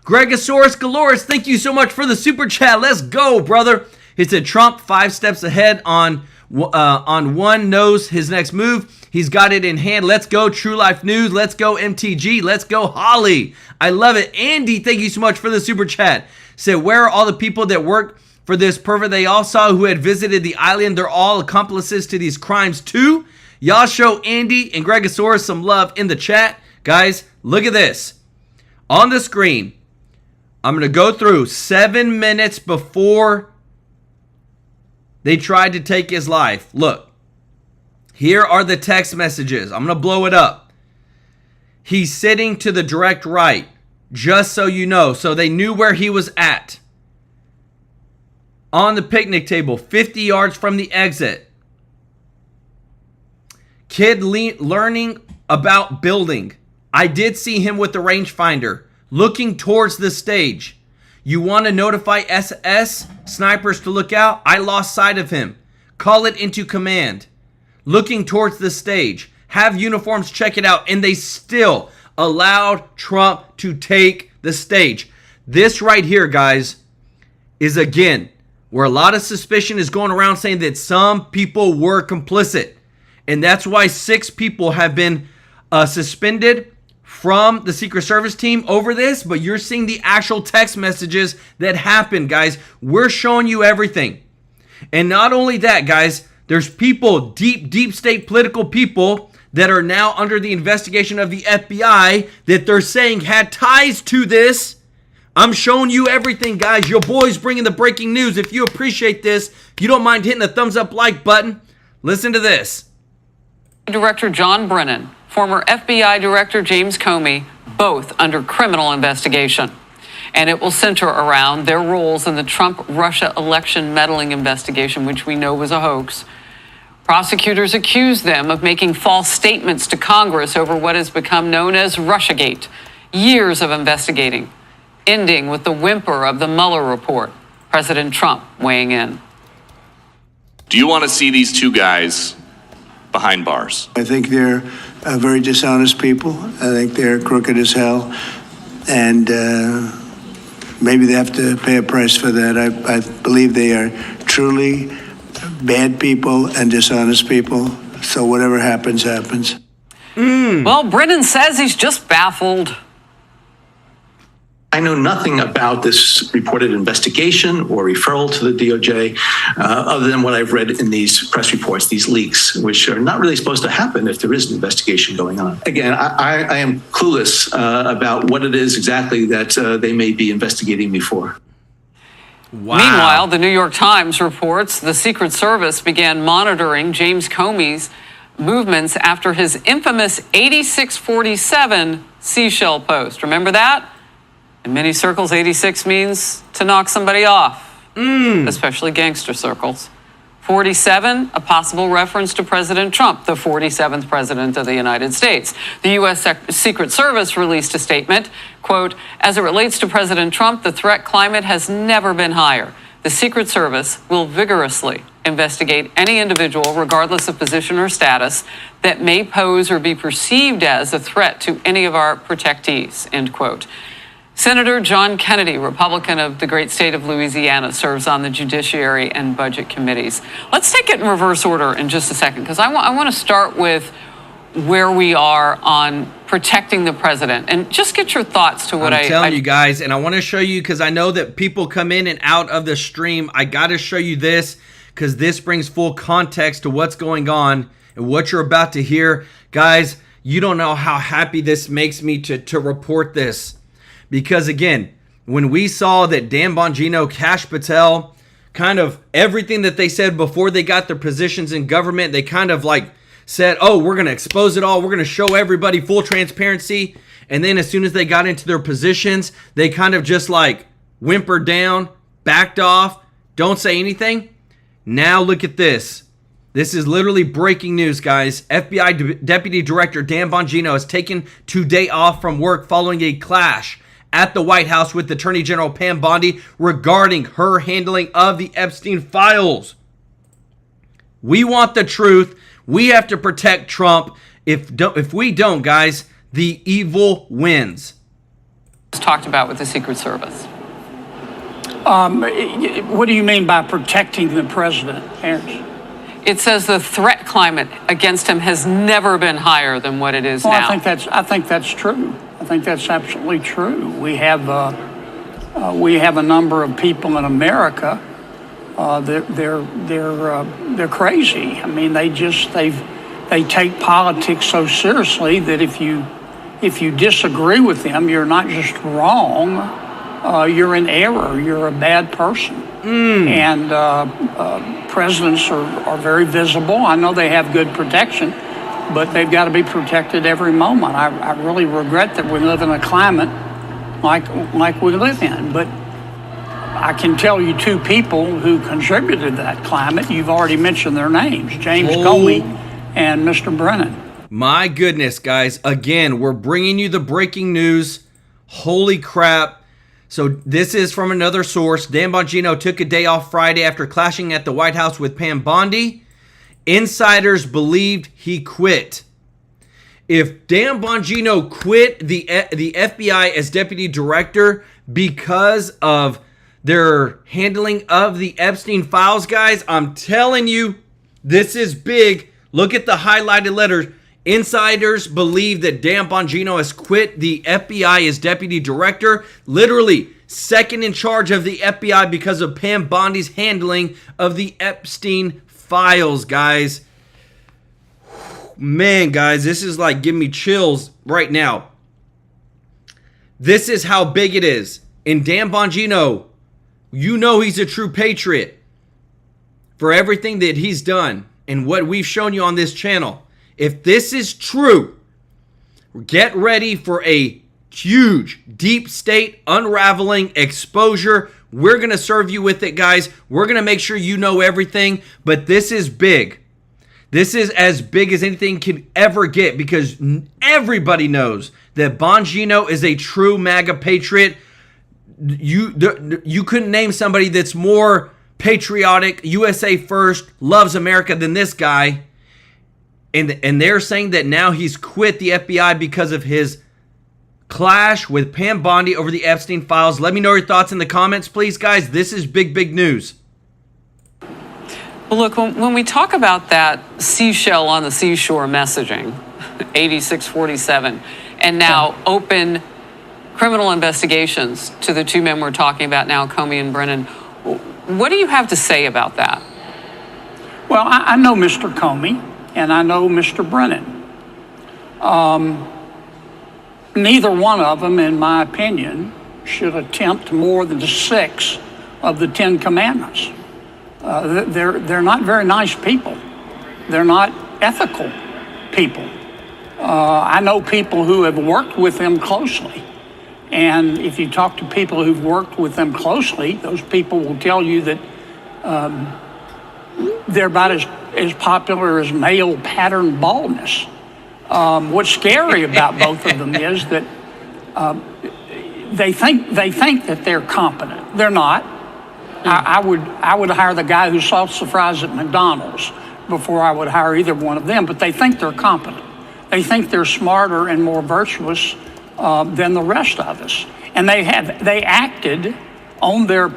Gregosaurus Galoris, thank you so much for the super chat. Let's go, brother. He said Trump 5 steps ahead on one, knows his next move. He's got it in hand. Let's go TrueLife News. Let's go MTG. Let's go Holly. I love it. Andy, thank you so much for the super chat. Said, where are all the people that work for this pervert they all saw who had visited the island? They're all accomplices to these crimes too. Y'all show Andy and Gregosaurus some love in the chat. Guys, look at this. On the screen, I'm going to go through 7 minutes before they tried to take his life. Look, here are the text messages. I'm going to blow it up. He's sitting to the direct right, just so you know. So they knew where he was at. On the picnic table, 50 yards from the exit. Kid learning about building. I did see him with the rangefinder, looking towards the stage. You want to notify SS snipers to look out? I lost sight of him. Call it into command. Looking towards the stage. Have uniforms check it out. And they still allowed Trump to take the stage. This right here, guys, is again where a lot of suspicion is going around saying that some people were complicit. And that's why 6 people have been suspended from the Secret Service team over this, but you're seeing the actual text messages that happened, guys. We're showing you everything. And not only that, guys, there's people, deep state political people that are now under the investigation of the FBI that they're saying had ties to this. I'm showing you everything, guys. Your boy's bringing the breaking news. If you appreciate this, if you don't mind hitting the thumbs up like button, listen to this. Director John Brennan, former FBI Director James Comey, both under criminal investigation. And it will center around their roles in the Trump-Russia election meddling investigation, which we know was a hoax. Prosecutors accuse them of making false statements to Congress over what has become known as Russiagate. Years of investigating, ending with the whimper of the Mueller report. President Trump weighing in. Do you want to see these 2 guys behind bars? I think they're very dishonest people. I think they're crooked as hell. And maybe they have to pay a price for that. I believe they are truly bad people and dishonest people. So whatever happens, happens. Well, Brennan says he's just baffled. I know nothing about this reported investigation or referral to the DOJ other than what I've read in these press reports, these leaks, which are not really supposed to happen if there is an investigation going on. Again, I am clueless about what it is exactly that they may be investigating me for. Wow. Meanwhile, the New York Times reports the Secret Service began monitoring James Comey's movements after his infamous 8647 seashell post. Remember that? In many circles, 86 means to knock somebody off, especially gangster circles. 47, a possible reference to President Trump, the 47th president of the United States. The U.S. Secret Service released a statement, quote, as it relates to President Trump, the threat climate has never been higher. The Secret Service will vigorously investigate any individual, regardless of position or status, that may pose or be perceived as a threat to any of our protectees, end quote. Senator John Kennedy, Republican of the great state of Louisiana, serves on the Judiciary and Budget Committees. Let's take it in reverse order in just a second, because I want to start with where we are on protecting the president, and just get your thoughts to what I'm telling you guys, and I want to show you, because I know that people come in and out of the stream. I got to show you this, because this brings full context to what's going on and what you're about to hear. Guys, you don't know how happy this makes me to report this. Because again, when we saw that Dan Bongino, Kash Patel, kind of everything that they said before they got their positions in government, they kind of like said, oh, we're going to expose it all. We're going to show everybody full transparency. And then as soon as they got into their positions, they kind of just like whimpered down, backed off, don't say anything. Now look at this. This is literally breaking news, guys. FBI Deputy Director Dan Bongino has taken today off from work following a clash at the White House with Attorney General Pam Bondi regarding her handling of the Epstein files. We want the truth. We have to protect Trump. If we don't, guys, the evil wins. Talked about with the Secret Service. What do you mean by protecting the president, Harris? It says the threat climate against him has never been higher than what it is now. I think that's true. I think that's absolutely true. We have a number of people in America. They're crazy. I mean, they take politics so seriously that if you disagree with them, you're not just wrong. You're in error. You're a bad person. And presidents are very visible. I know they have good protection, but they've got to be protected every moment. I really regret that we live in a climate like we live in. But I can tell you two people who contributed to that climate. You've already mentioned their names, James Comey and Mr. Brennan. My goodness, guys. Again, we're bringing you the breaking news. Holy crap. So this is from another source. Dan Bongino took a day off Friday after clashing at the White House with Pam Bondi. Insiders believed he quit. If Dan Bongino quit the FBI as deputy director because of their handling of the Epstein files, guys, I'm telling you, this is big. Look at the highlighted letters. Insiders believe that Dan Bongino has quit the FBI as deputy director, literally second in charge of the FBI because of Pam Bondi's handling of the Epstein files, guys. Man, guys, this is like giving me chills right now. This is how big it is. And Dan Bongino, you know he's a true patriot for everything that he's done and what we've shown you on this channel. If this is true, get ready for a huge deep state unraveling exposure. We're going to serve you with it, guys. We're going to make sure you know everything, but this is big. This is as big as anything can ever get because everybody knows that Bongino is a true MAGA patriot. You couldn't name somebody that's more patriotic, USA first, loves America than this guy. And they're saying that now he's quit the FBI because of his clash with Pam Bondi over the Epstein files. Let me know your thoughts in the comments, please, guys. This is big, big news. Well, look, when we talk about that seashell on the seashore messaging, 8647, and now open criminal investigations to the two men we're talking about now, Comey and Brennan, what do you have to say about that? Well, I know Mr. Comey and I know Mr. Brennan. Neither one of them, in my opinion, should attempt more than 6 of the 10 commandments. They're not very nice people. They're not ethical people. I know people who have worked with them closely. And if you talk to people who've worked with them closely, those people will tell you that they're about as popular as male pattern baldness. What's scary about both of them is that they think that they're competent. They're not. I would hire the guy who salts the fries at McDonald's before I would hire either one of them. But they think they're competent. They think they're smarter and more virtuous than the rest of us, and they acted on their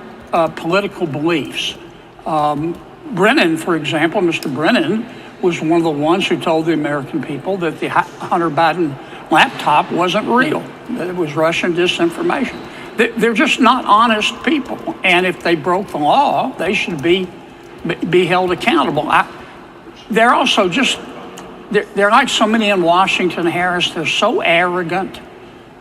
political beliefs. Brennan, for example, Mr. Brennan was one of the ones who told the American people that the Hunter Biden laptop wasn't real, that it was Russian disinformation. They're just not honest people, and if they broke the law, they should be held accountable. They're also just, they're like so many in Washington, Harris. They're so arrogant.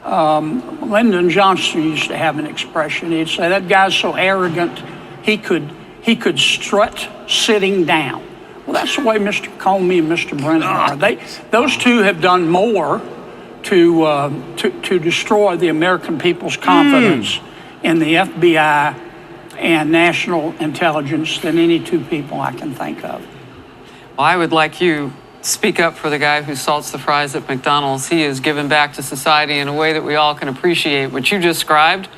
Lyndon Johnson used to have an expression. He'd say, that guy's so arrogant, he could strut sitting down. Well, that's the way Mr. Comey and Mr. Brennan are. Those two have done more to destroy the American people's confidence in the FBI and national intelligence than any two people I can think of. Well, I would like you speak up for the guy who salts the fries at McDonald's. He is giving back to society in a way that we all can appreciate. What you described,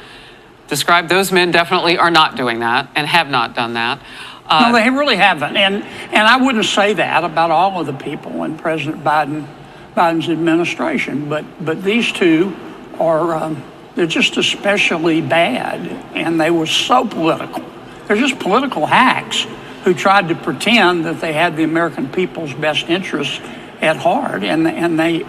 those men definitely are not doing that and have not done that. No, they really haven't. And I wouldn't say that about all of the people in President Biden's administration. But these two are They're just especially bad, and they were so political. They're just political hacks who tried to pretend that they had the American people's best interests at heart, and they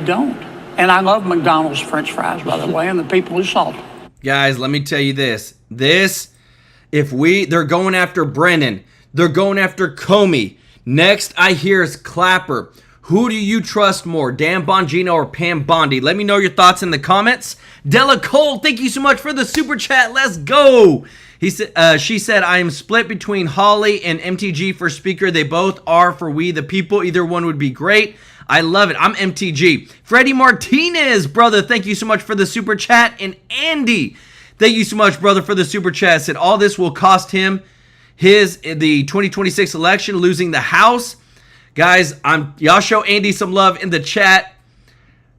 don't. And I love McDonald's French fries, by the way, and the people who sold them. Guys, let me tell you this. They're going after Brennan. They're going after Comey. Next, I hear is Clapper. Who do you trust more, Dan Bongino or Pam Bondi? Let me know your thoughts in the comments. Della Cole, thank you so much for the super chat. Let's go. She said, I am split between Hawley and MTG for speaker. They both are for we the people. Either one would be great. I love it. I'm MTG. Freddie Martinez, brother, thank you so much for the super chat. And Andy, thank you so much, brother, for the super chat. Said all this will cost him the 2026 election, losing the House. Guys, y'all show Andy some love in the chat.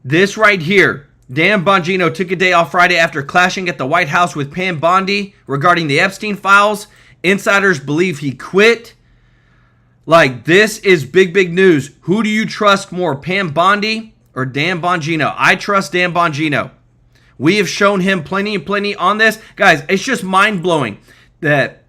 This right here, Dan Bongino took a day off Friday after clashing at the White House with Pam Bondi regarding the Epstein files. Insiders believe he quit. Like, this is big, big news. Who do you trust more, Pam Bondi or Dan Bongino? I trust Dan Bongino. We have shown him plenty and plenty on this. Guys, it's just mind-blowing that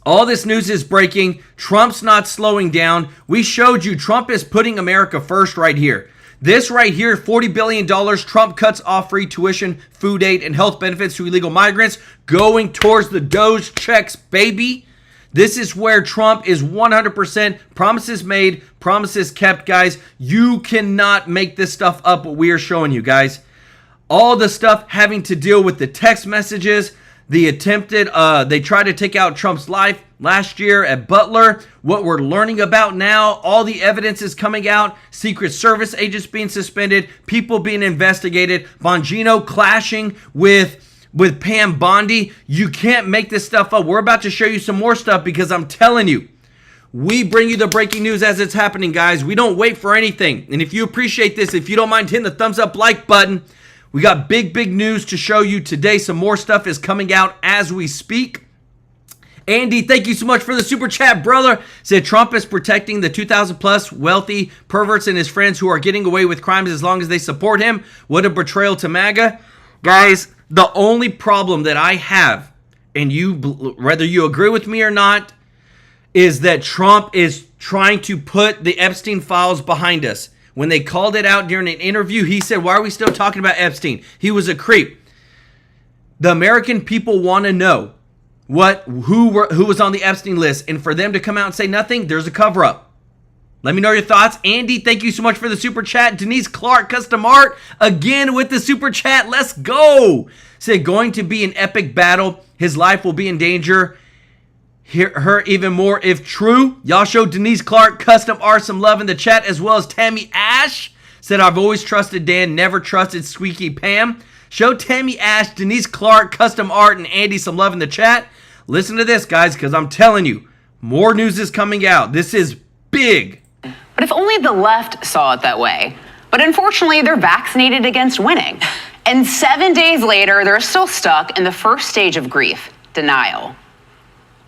all this news is breaking. Trump's not slowing down. We showed you Trump is putting America first right here. This right here, $40 billion, Trump cuts off free tuition, food aid, and health benefits to illegal migrants, going towards the DOGE checks, baby. This is where Trump is 100% promises made, promises kept, guys. You cannot make this stuff up, what we are showing you, guys. All the stuff having to deal with the text messages, the attempted, they tried to take out Trump's life last year at Butler. What we're learning about now, all the evidence is coming out. Secret Service agents being suspended, people being investigated, Bongino clashing with Pam Bondi. You can't make this stuff up. We're about to show you some more stuff because I'm telling you, we bring you the breaking news as it's happening, guys. We don't wait for anything. And if you appreciate this, if you don't mind hitting the thumbs up like button, we got big, big news to show you today. Some more stuff is coming out as we speak. Andy, thank you so much for the super chat, brother. Said Trump is protecting the 2,000 plus wealthy perverts and his friends who are getting away with crimes as long as they support him. What a betrayal to MAGA. Guys, the only problem that I have, and whether you agree with me or not, is that Trump is trying to put the Epstein files behind us. When they called it out during an interview, he said, why are we still talking about Epstein? He was a creep. The American people want to know who was on the Epstein list. And for them to come out and say nothing, there's a cover-up. Let me know your thoughts. Andy, thank you so much for the super chat. Denise Clark, custom art, again with the super chat. Let's go. Said, going to be an epic battle. His life will be in danger. Her even more if true. Y'all show Denise Clark custom art some love in the chat, as well as Tammy Ash said, I've always trusted Dan, never trusted Squeaky Pam. Show Tammy Ash, Denise Clark custom art, and Andy some love in the chat. Listen to this, guys, because I'm telling you, more news is coming out. This is big. But if only the left saw it that way. But unfortunately, they're vaccinated against winning. And 7 days later, they're still stuck in the first stage of grief, denial.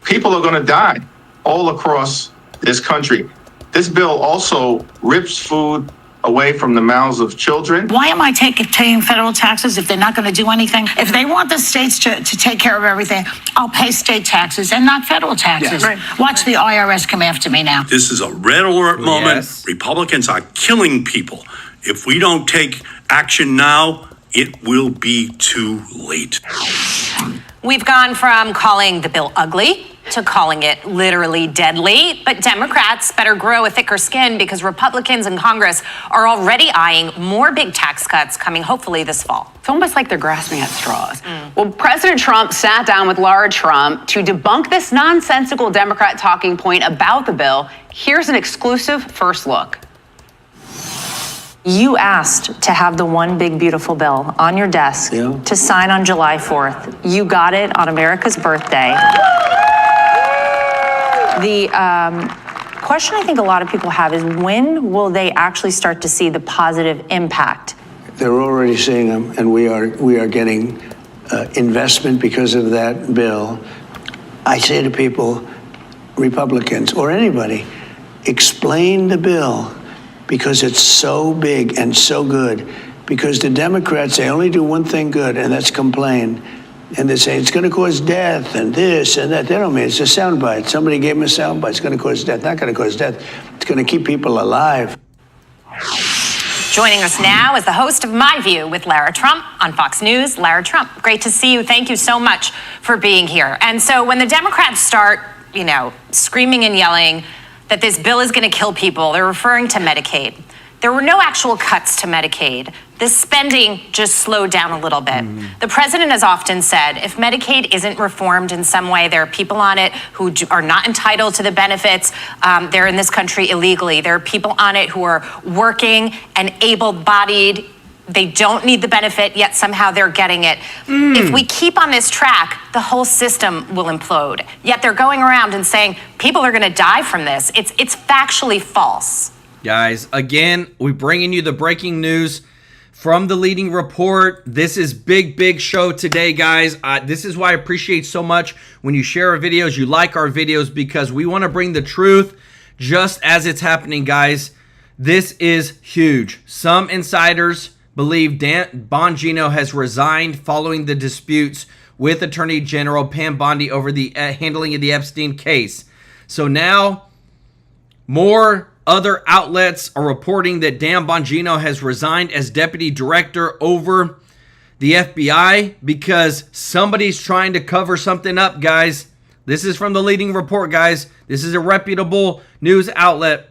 People are going to die all across this country. This bill also rips food away from the mouths of children. Why am I paying federal taxes if they're not going to do anything? If they want the states to take care of everything, I'll pay state taxes and not federal taxes. Yeah, right. Watch the IRS come after me now. This is a red alert moment. Yes. Republicans are killing people. If we don't take action now, it will be too late. We've gone from calling the bill ugly to calling it literally deadly. But Democrats better grow a thicker skin because Republicans in Congress are already eyeing more big tax cuts coming hopefully this fall. It's almost like they're grasping at straws. Well, President Trump sat down with Laura Trump to debunk this nonsensical Democrat talking point about the bill. Here's an exclusive first look. You asked to have the one big beautiful bill on your desk to sign on July 4th. You got it on America's birthday. The question I think a lot of people have is when will they actually start to see the positive impact? They're already seeing them, and we are getting investment because of that bill. I say to people, Republicans or anybody, explain the bill because it's so big and so good because the Democrats, they only do one thing good, and that's complain. And they say it's going to cause death and this and that. They don't mean it's a soundbite. Somebody gave them a soundbite. It's going to cause death. Not going to cause death. It's going to keep people alive. Joining us now is the host of My View with Lara Trump on Fox News. Lara Trump, great to see you. Thank you so much for being here. And so when the Democrats start, screaming and yelling that this bill is going to kill people, they're referring to Medicaid. There were no actual cuts to Medicaid. The spending just slowed down a little bit. The president has often said, if Medicaid isn't reformed in some way, there are people on it who are not entitled to the benefits. They're in this country illegally. There are people on it who are working and able-bodied. They don't need the benefit, yet somehow they're getting it. If we keep on this track, the whole system will implode. Yet they're going around and saying people are going to die from this. It's factually false. Guys, again, we're bringing you the breaking news from the leading report. This is big show today, guys. This is why I appreciate so much when you share our videos, you like our videos, because we want to bring the truth just as it's happening, guys. This is huge. Some insiders believe Bongino has resigned following the disputes with Attorney General Pam Bondi over the handling of the Epstein case. So now more other outlets are reporting that Dan Bongino has resigned as deputy director over the FBI because somebody's trying to cover something up, guys. This is from the leading report, guys. This is a reputable news outlet.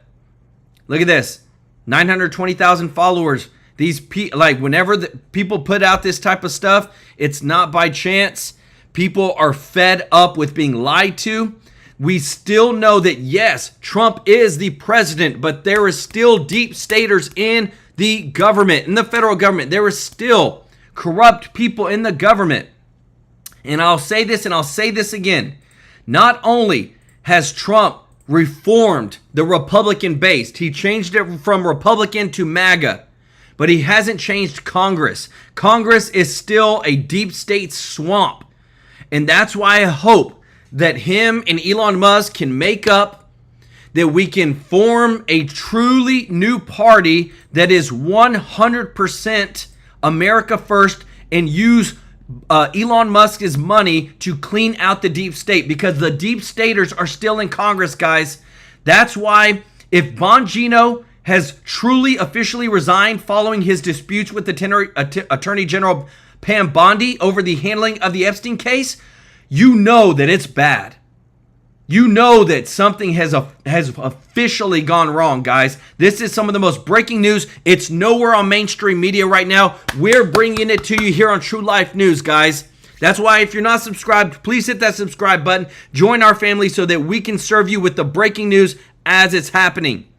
Look at this. 920,000 followers. These whenever people put out this type of stuff, it's not by chance. People are fed up with being lied to. We still know that, yes, Trump is the president, but there is still deep staters in the government, in the federal government. There is still corrupt people in the government. And I'll say this and I'll say this again. Not only has Trump reformed the Republican base, he changed it from Republican to MAGA, but he hasn't changed Congress. Congress is still a deep state swamp. And that's why I hope that him and Elon Musk can make up, that we can form a truly new party that is 100% America first and use Elon Musk's money to clean out the deep state, because the deep staters are still in Congress, guys. That's why if Bongino has truly officially resigned following his disputes with the Attorney General Pam Bondi over the handling of the Epstein case, you know that it's bad. You know that something has officially gone wrong, guys. This is some of the most breaking news. It's nowhere on mainstream media right now. We're bringing it to you here on TrueLife News, guys. That's why if you're not subscribed, please hit that subscribe button. Join our family so that we can serve you with the breaking news as it's happening.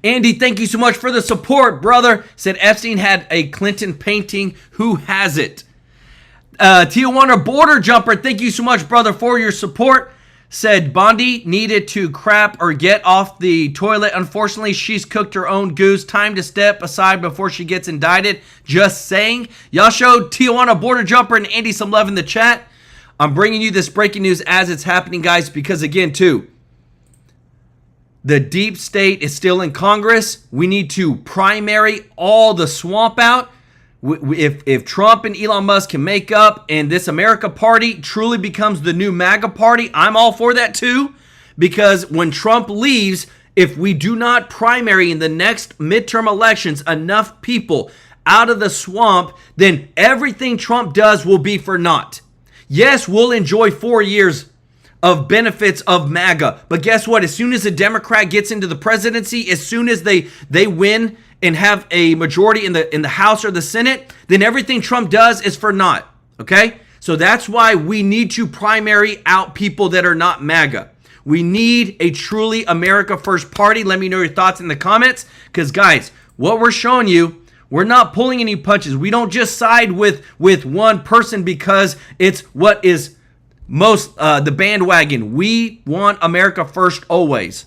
Andy, thank you so much for the support, brother. Said Epstein had a Clinton painting. Who has it? Tijuana Border Jumper, thank you so much, brother, for your support. Said Bondi needed to crap or get off the toilet. Unfortunately, she's cooked her own goose. Time to step aside before she gets indicted. Just saying. Y'all showed Tijuana Border Jumper and Andy some love in the chat. I'm bringing you this breaking news as it's happening, guys, because again, too, the deep state is still in Congress. We need to primary all the swamp out. If Trump and Elon Musk can make up and this America party truly becomes the new MAGA party, I'm all for that too. Because when Trump leaves, if we do not primary in the next midterm elections enough people out of the swamp, then everything Trump does will be for naught. Yes, we'll enjoy 4 years of benefits of MAGA. But guess what? As soon as a Democrat gets into the presidency, as soon as they win and have a majority in the House or the Senate, then everything Trump does is for naught. Okay? So that's why we need to primary out people that are not MAGA. We need a truly America First party. Let me know your thoughts in the comments. Because guys, what we're showing you, we're not pulling any punches. We don't just side with one person because it's what is most the bandwagon. We want America First always.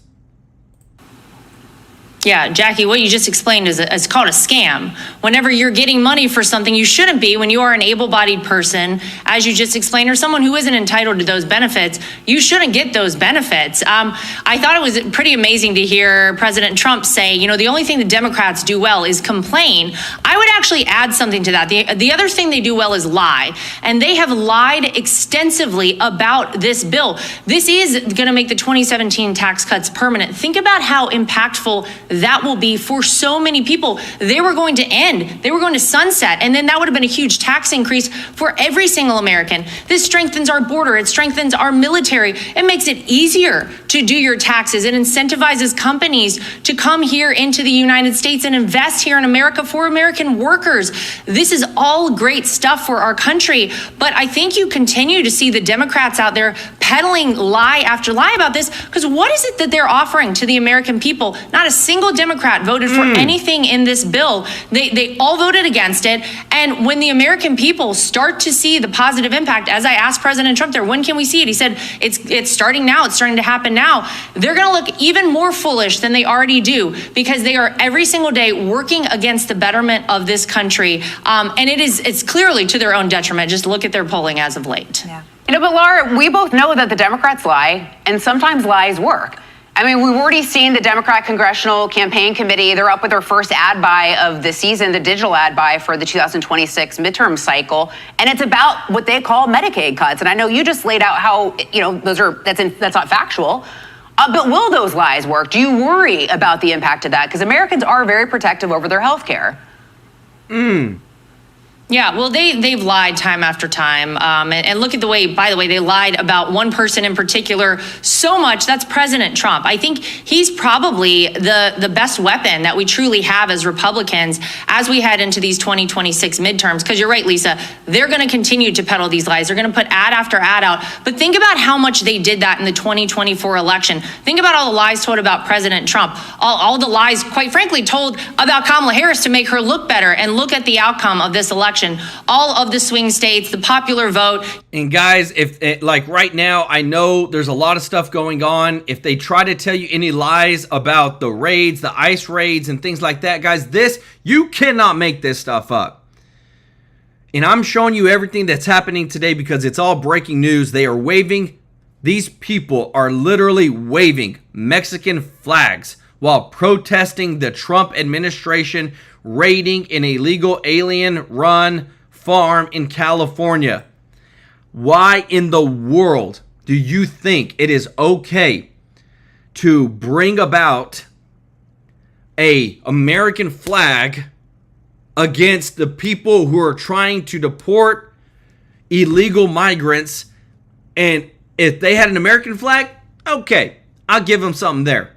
Yeah, Jackie, what you just explained is called a scam. Whenever you're getting money for something you shouldn't be, when you are an able-bodied person, as you just explained, or someone who isn't entitled to those benefits, you shouldn't get those benefits. I thought it was pretty amazing to hear President Trump say, you know, the only thing the Democrats do well is complain. I would actually add something to that. The other thing they do well is lie. And they have lied extensively about this bill. This is going to make the 2017 tax cuts permanent. Think about how impactful that will be for so many people. They were going to end, they were going to sunset, and then that would have been a huge tax increase for every single American. This strengthens our border, it strengthens our military, it makes it easier to do your taxes, it incentivizes companies to come here into the United States and invest here in America for American workers. This is all great stuff for our country, but I think you continue to see the Democrats out there peddling lie after lie about this, because what is it that they're offering to the American people? Not a single Democrat voted for anything in this bill. They all voted against it. And when the American people start to see the positive impact, as I asked President Trump there, when can we see it? He said, it's starting now. It's starting to happen now. They're going to look even more foolish than they already do, because they are every single day working against the betterment of this country. And it's clearly to their own detriment. Just look at their polling as of late. Yeah. You know, but Laura, we both know that the Democrats lie, and sometimes lies work. I mean, we've already seen the Democrat Congressional Campaign Committee. They're up with their first ad buy of the season, the digital ad buy for the 2026 midterm cycle. And it's about what they call Medicaid cuts. And I know you just laid out how, you know, that's not factual. But will those lies work? Do you worry about the impact of that? Because Americans are very protective over their health care. Yeah, well, they've lied time after time. And look at the way, by the way, they lied about one person in particular so much. That's President Trump. I think he's probably the best weapon that we truly have as Republicans as we head into these 2026 midterms. Because you're right, Lisa, they're going to continue to peddle these lies. They're going to put ad after ad out. But think about how much they did that in the 2024 election. Think about all the lies told about President Trump. All the lies, quite frankly, told about Kamala Harris to make her look better. And look at the outcome of this election. All of the swing states, the popular vote. And guys, like right now, I know there's a lot of stuff going on. If they try to tell you any lies about the raids, the ICE raids and things like that, guys, you cannot make this stuff up. And I'm showing you everything that's happening today because it's all breaking news. They are waving, these people are literally waving Mexican flags while protesting the Trump administration raiding an illegal alien-run farm in California. Why in the world do you think it is okay to bring about an American flag against the people who are trying to deport illegal migrants? And if they had an American flag, okay, I'll give them something there.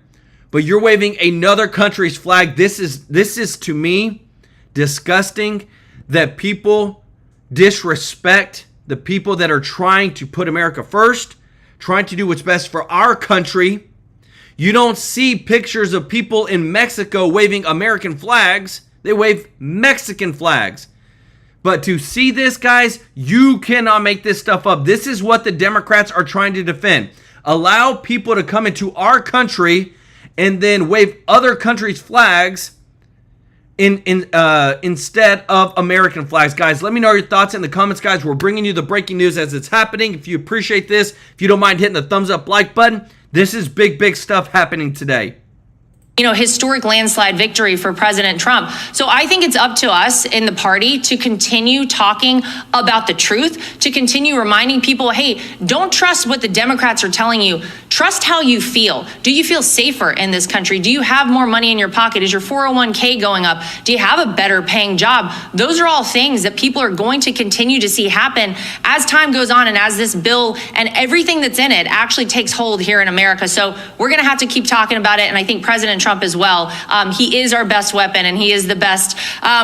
But you're waving another country's flag. This is to me disgusting that people disrespect the people that are trying to put America first, trying to do what's best for our country. You don't see pictures of people in Mexico waving American flags. They wave Mexican flags. But to see this, guys, you cannot make this stuff up. This is what the Democrats are trying to defend. Allow people to come into our country and then wave other countries' flags instead of American flags. Guys, let me know your thoughts in the comments, guys. We're bringing you the breaking news as it's happening. If you appreciate this, if you don't mind hitting the thumbs up like button, this is big stuff happening today. You know, historic landslide victory for President Trump. So I think it's up to us in the party to continue talking about the truth, to continue reminding people, hey, don't trust what the Democrats are telling you. Trust how you feel. Do you feel safer in this country? Do you have more money in your pocket? Is your 401k going up? Do you have a better paying job? Those are all things that people are going to continue to see happen as time goes on and as this bill and everything that's in it actually takes hold here in America. So we're going to have to keep talking about it. And I think President Trump as well. He is our best weapon, and he is the best,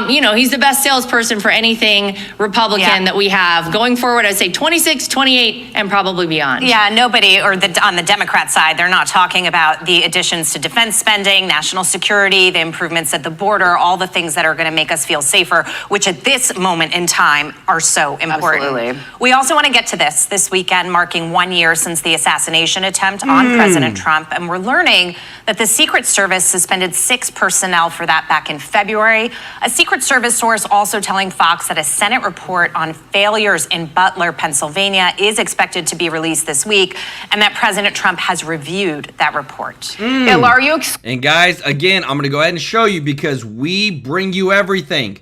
he's the best salesperson for anything Republican that we have. Going forward, I'd say 26, 28, and probably beyond. Yeah, nobody, or on the Democrat side, they're not talking about the additions to defense spending, national security, the improvements at the border, all the things that are going to make us feel safer, which at this moment in time are so important. Absolutely. We also want to get to this weekend, marking 1 year since the assassination attempt on President Trump, and we're learning that the Secret Service Service suspended 6 personnel for that back in February. A Secret Service source also telling Fox that a Senate report on failures in Butler, Pennsylvania is expected to be released this week, and that President Trump has reviewed that report. And guys, again, I'm going to go ahead and show you because we bring you everything.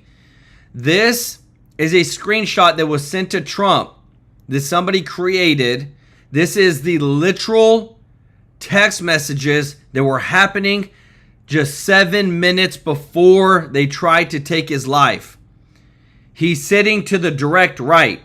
This is a screenshot that was sent to Trump that somebody created. This is the literal text messages that were happening just 7 minutes before they tried to take his life. He's sitting to the direct right.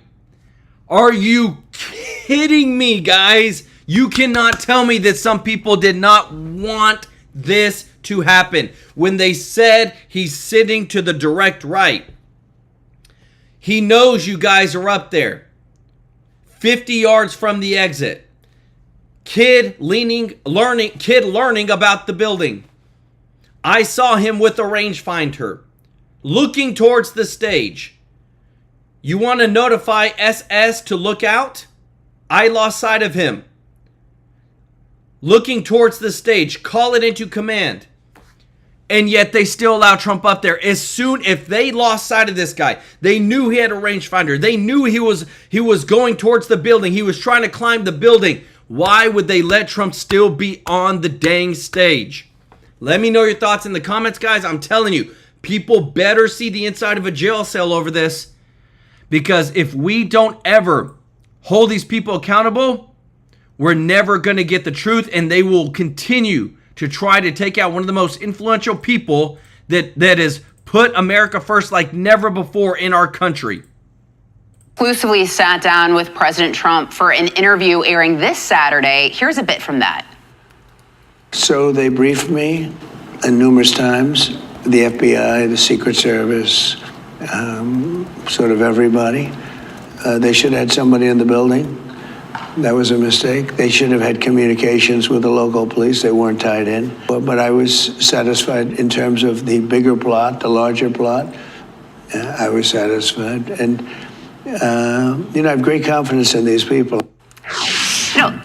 Are you kidding me, guys? You cannot tell me that some people did not want this to happen. When they said he's sitting to the direct right, he knows you guys are up there. 50 yards from the exit. Kid learning about the building. I saw him with a rangefinder looking towards the stage. You want to notify SS to look out? I lost sight of him. Looking towards the stage, call it into command. And yet they still allow Trump up there. As soon, if they lost sight of this guy, they knew he had a rangefinder. They knew he was going towards the building. He was trying to climb the building. Why would they let Trump still be on the dang stage? Let me know your thoughts in the comments, guys. I'm telling you, people better see the inside of a jail cell over this. Because if we don't ever hold these people accountable, we're never going to get the truth, and they will continue to try to take out one of the most influential people that has put America first like never before in our country. Exclusively sat down with President Trump for an interview airing this Saturday. Here's a bit from that. So they briefed me numerous times, the FBI, the Secret Service, sort of everybody. They should have had somebody in the building. That was a mistake. They should have had communications with the local police. They weren't tied in. But I was satisfied in terms of the bigger plot, the larger plot. I was satisfied. And, I have great confidence in these people.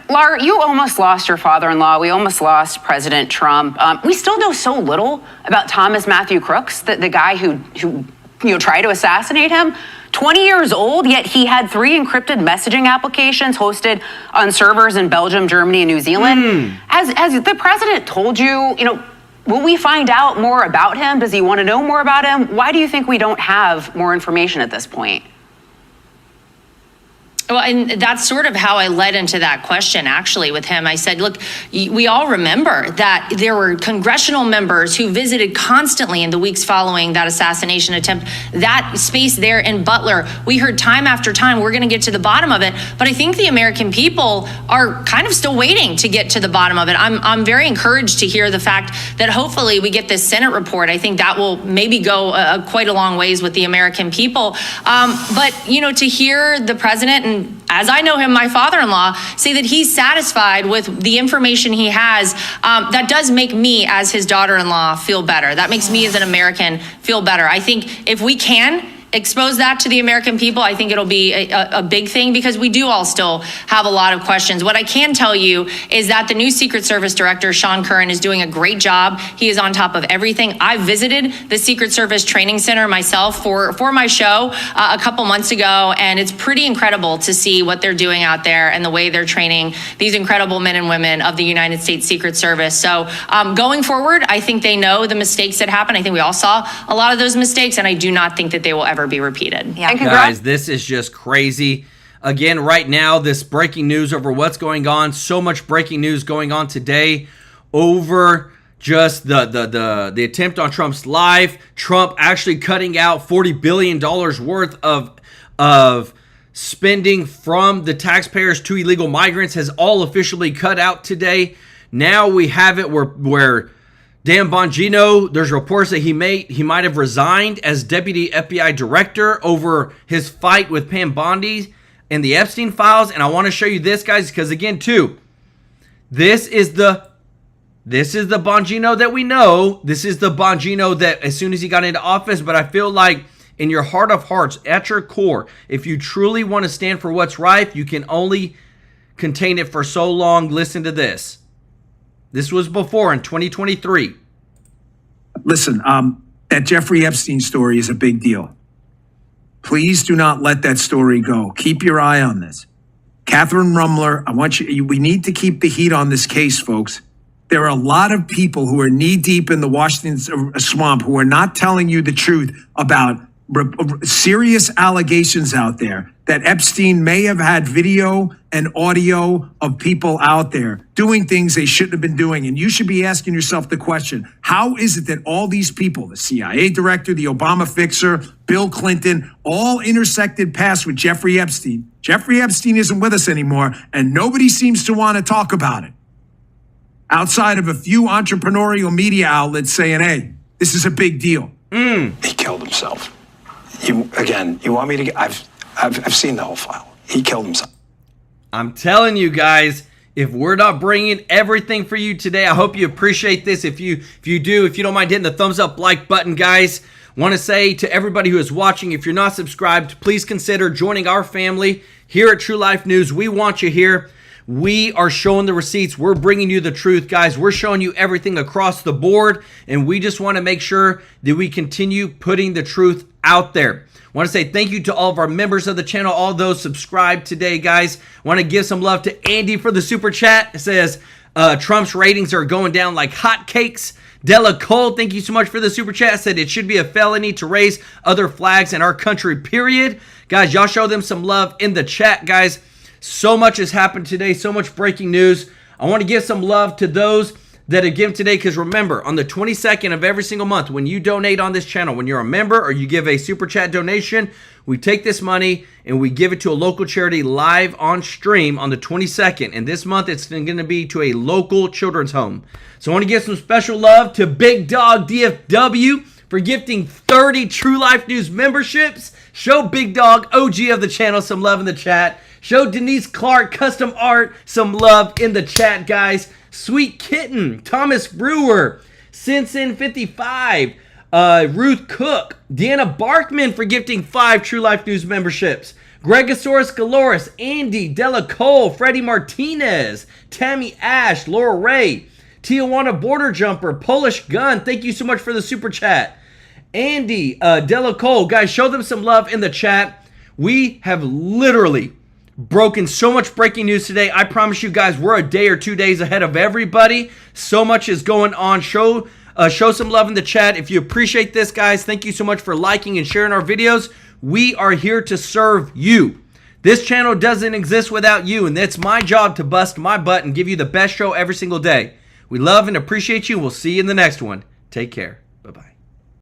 Laura, you almost lost your father-in-law. We almost lost President Trump. We still know so little about Thomas Matthew Crooks, the guy who tried to assassinate him. 20 years old, yet he had 3 encrypted messaging applications hosted on servers in Belgium, Germany, and New Zealand. As the president told you, will we find out more about him? Does he want to know more about him? Why do you think we don't have more information at this point? Well, and that's sort of how I led into that question, actually, with him. I said, look, we all remember that there were congressional members who visited constantly in the weeks following that assassination attempt, that space there in Butler. We heard time after time, we're going to get to the bottom of it. But I think the American people are kind of still waiting to get to the bottom of it. I'm very encouraged to hear the fact that hopefully we get this Senate report. I think that will maybe go quite a long ways with the American people. But, to hear the president, and as I know him, my father-in-law, say that he's satisfied with the information he has, that does make me, as his daughter-in-law, feel better. That makes me, as an American, feel better. I think if we can expose that to the American people, I think it'll be a big thing, because we do all still have a lot of questions. What I can tell you is that the new Secret Service Director, Sean Curran, is doing a great job. He is on top of everything. I visited the Secret Service Training Center myself for my show a couple months ago, and it's pretty incredible to see what they're doing out there and the way they're training these incredible men and women of the United States Secret Service. So going forward, I think they know the mistakes that happened. I think we all saw a lot of those mistakes, and I do not think that they will ever be repeated. Yeah. Guys, this is just crazy. Again, right now, this breaking news over what's going on. So much breaking news going on today over just the attempt on Trump's life. Trump actually cutting out $40 billion worth of spending from the taxpayers to illegal migrants has all officially cut out today. Now we have it where Dan Bongino, there's reports that he might have resigned as deputy FBI director over his fight with Pam Bondi and the Epstein files. And I want to show you this, guys, because again, too, this is the Bongino that we know. This is the Bongino that as soon as he got into office, but I feel like in your heart of hearts, at your core, if you truly want to stand for what's right, you can only contain it for so long. Listen to this. This was before in 2023. Listen, that Jeffrey Epstein story is a big deal. Please do not let that story go. Keep your eye on this. Catherine Rumler, we need to keep the heat on this case, folks. There are a lot of people who are knee deep in the Washington swamp who are not telling you the truth about serious allegations out there that Epstein may have had video and audio of people out there doing things they shouldn't have been doing. And you should be asking yourself the question, how is it that all these people, the CIA director, the Obama fixer, Bill Clinton, all intersected paths with Jeffrey Epstein? Jeffrey Epstein isn't with us anymore, and nobody seems to want to talk about it. Outside of a few entrepreneurial media outlets saying, hey, this is a big deal. He killed himself. You want me to? I've seen the whole file. He killed himself. I'm telling you guys, if we're not bringing everything for you today, I hope you appreciate this. If you don't mind hitting the thumbs up like button, guys. Want to say to everybody who is watching, if you're not subscribed, please consider joining our family here at True Life News. We want you here. We are showing the receipts. We're bringing you the truth, guys. We're showing you everything across the board, and we just want to make sure that we continue putting the truth out there. I want to say thank you to all of our members of the channel, all those subscribed today, guys. I want to give some love to Andy for the super chat. It says Trump's ratings are going down like hotcakes. Della Cole, thank you so much for the super chat. Said it should be a felony to raise other flags in our country, period. Guys, y'all show them some love in the chat, guys. So much has happened today, so much breaking news. I want to give some love to those that have given today, because remember, on the 22nd of every single month, when you donate on this channel, when you're a member or you give a super chat donation, we take this money and we give it to a local charity live on stream on the 22nd. And this month, it's going to be to a local children's home. So I want to give some special love to Big Dog DFW for gifting 30 True Life News memberships. Show Big Dog, OG of the channel, some love in the chat. Show Denise Clark Custom Art some love in the chat, guys. Sweet Kitten, Thomas Brewer, Sinsin55, Ruth Cook, Deanna Barkman for gifting 5 True Life News memberships. Gregosaurus Galoris, Andy, Della Cole, Freddie Martinez, Tammy Ash, Laura Ray, Tijuana Border Jumper, Polish Gun, thank you so much for the super chat. Andy, Della Cole, guys, show them some love in the chat. We have literally broken so much breaking news today. I promise you guys, we're a day or 2 days ahead of everybody. So much is going on. Show some love in the chat. If you appreciate this, guys, thank you so much for liking and sharing our videos. We are here to serve you. This channel doesn't exist without you, and it's my job to bust my butt and give you the best show every single day. We love and appreciate you. We'll see you in the next one. Take care.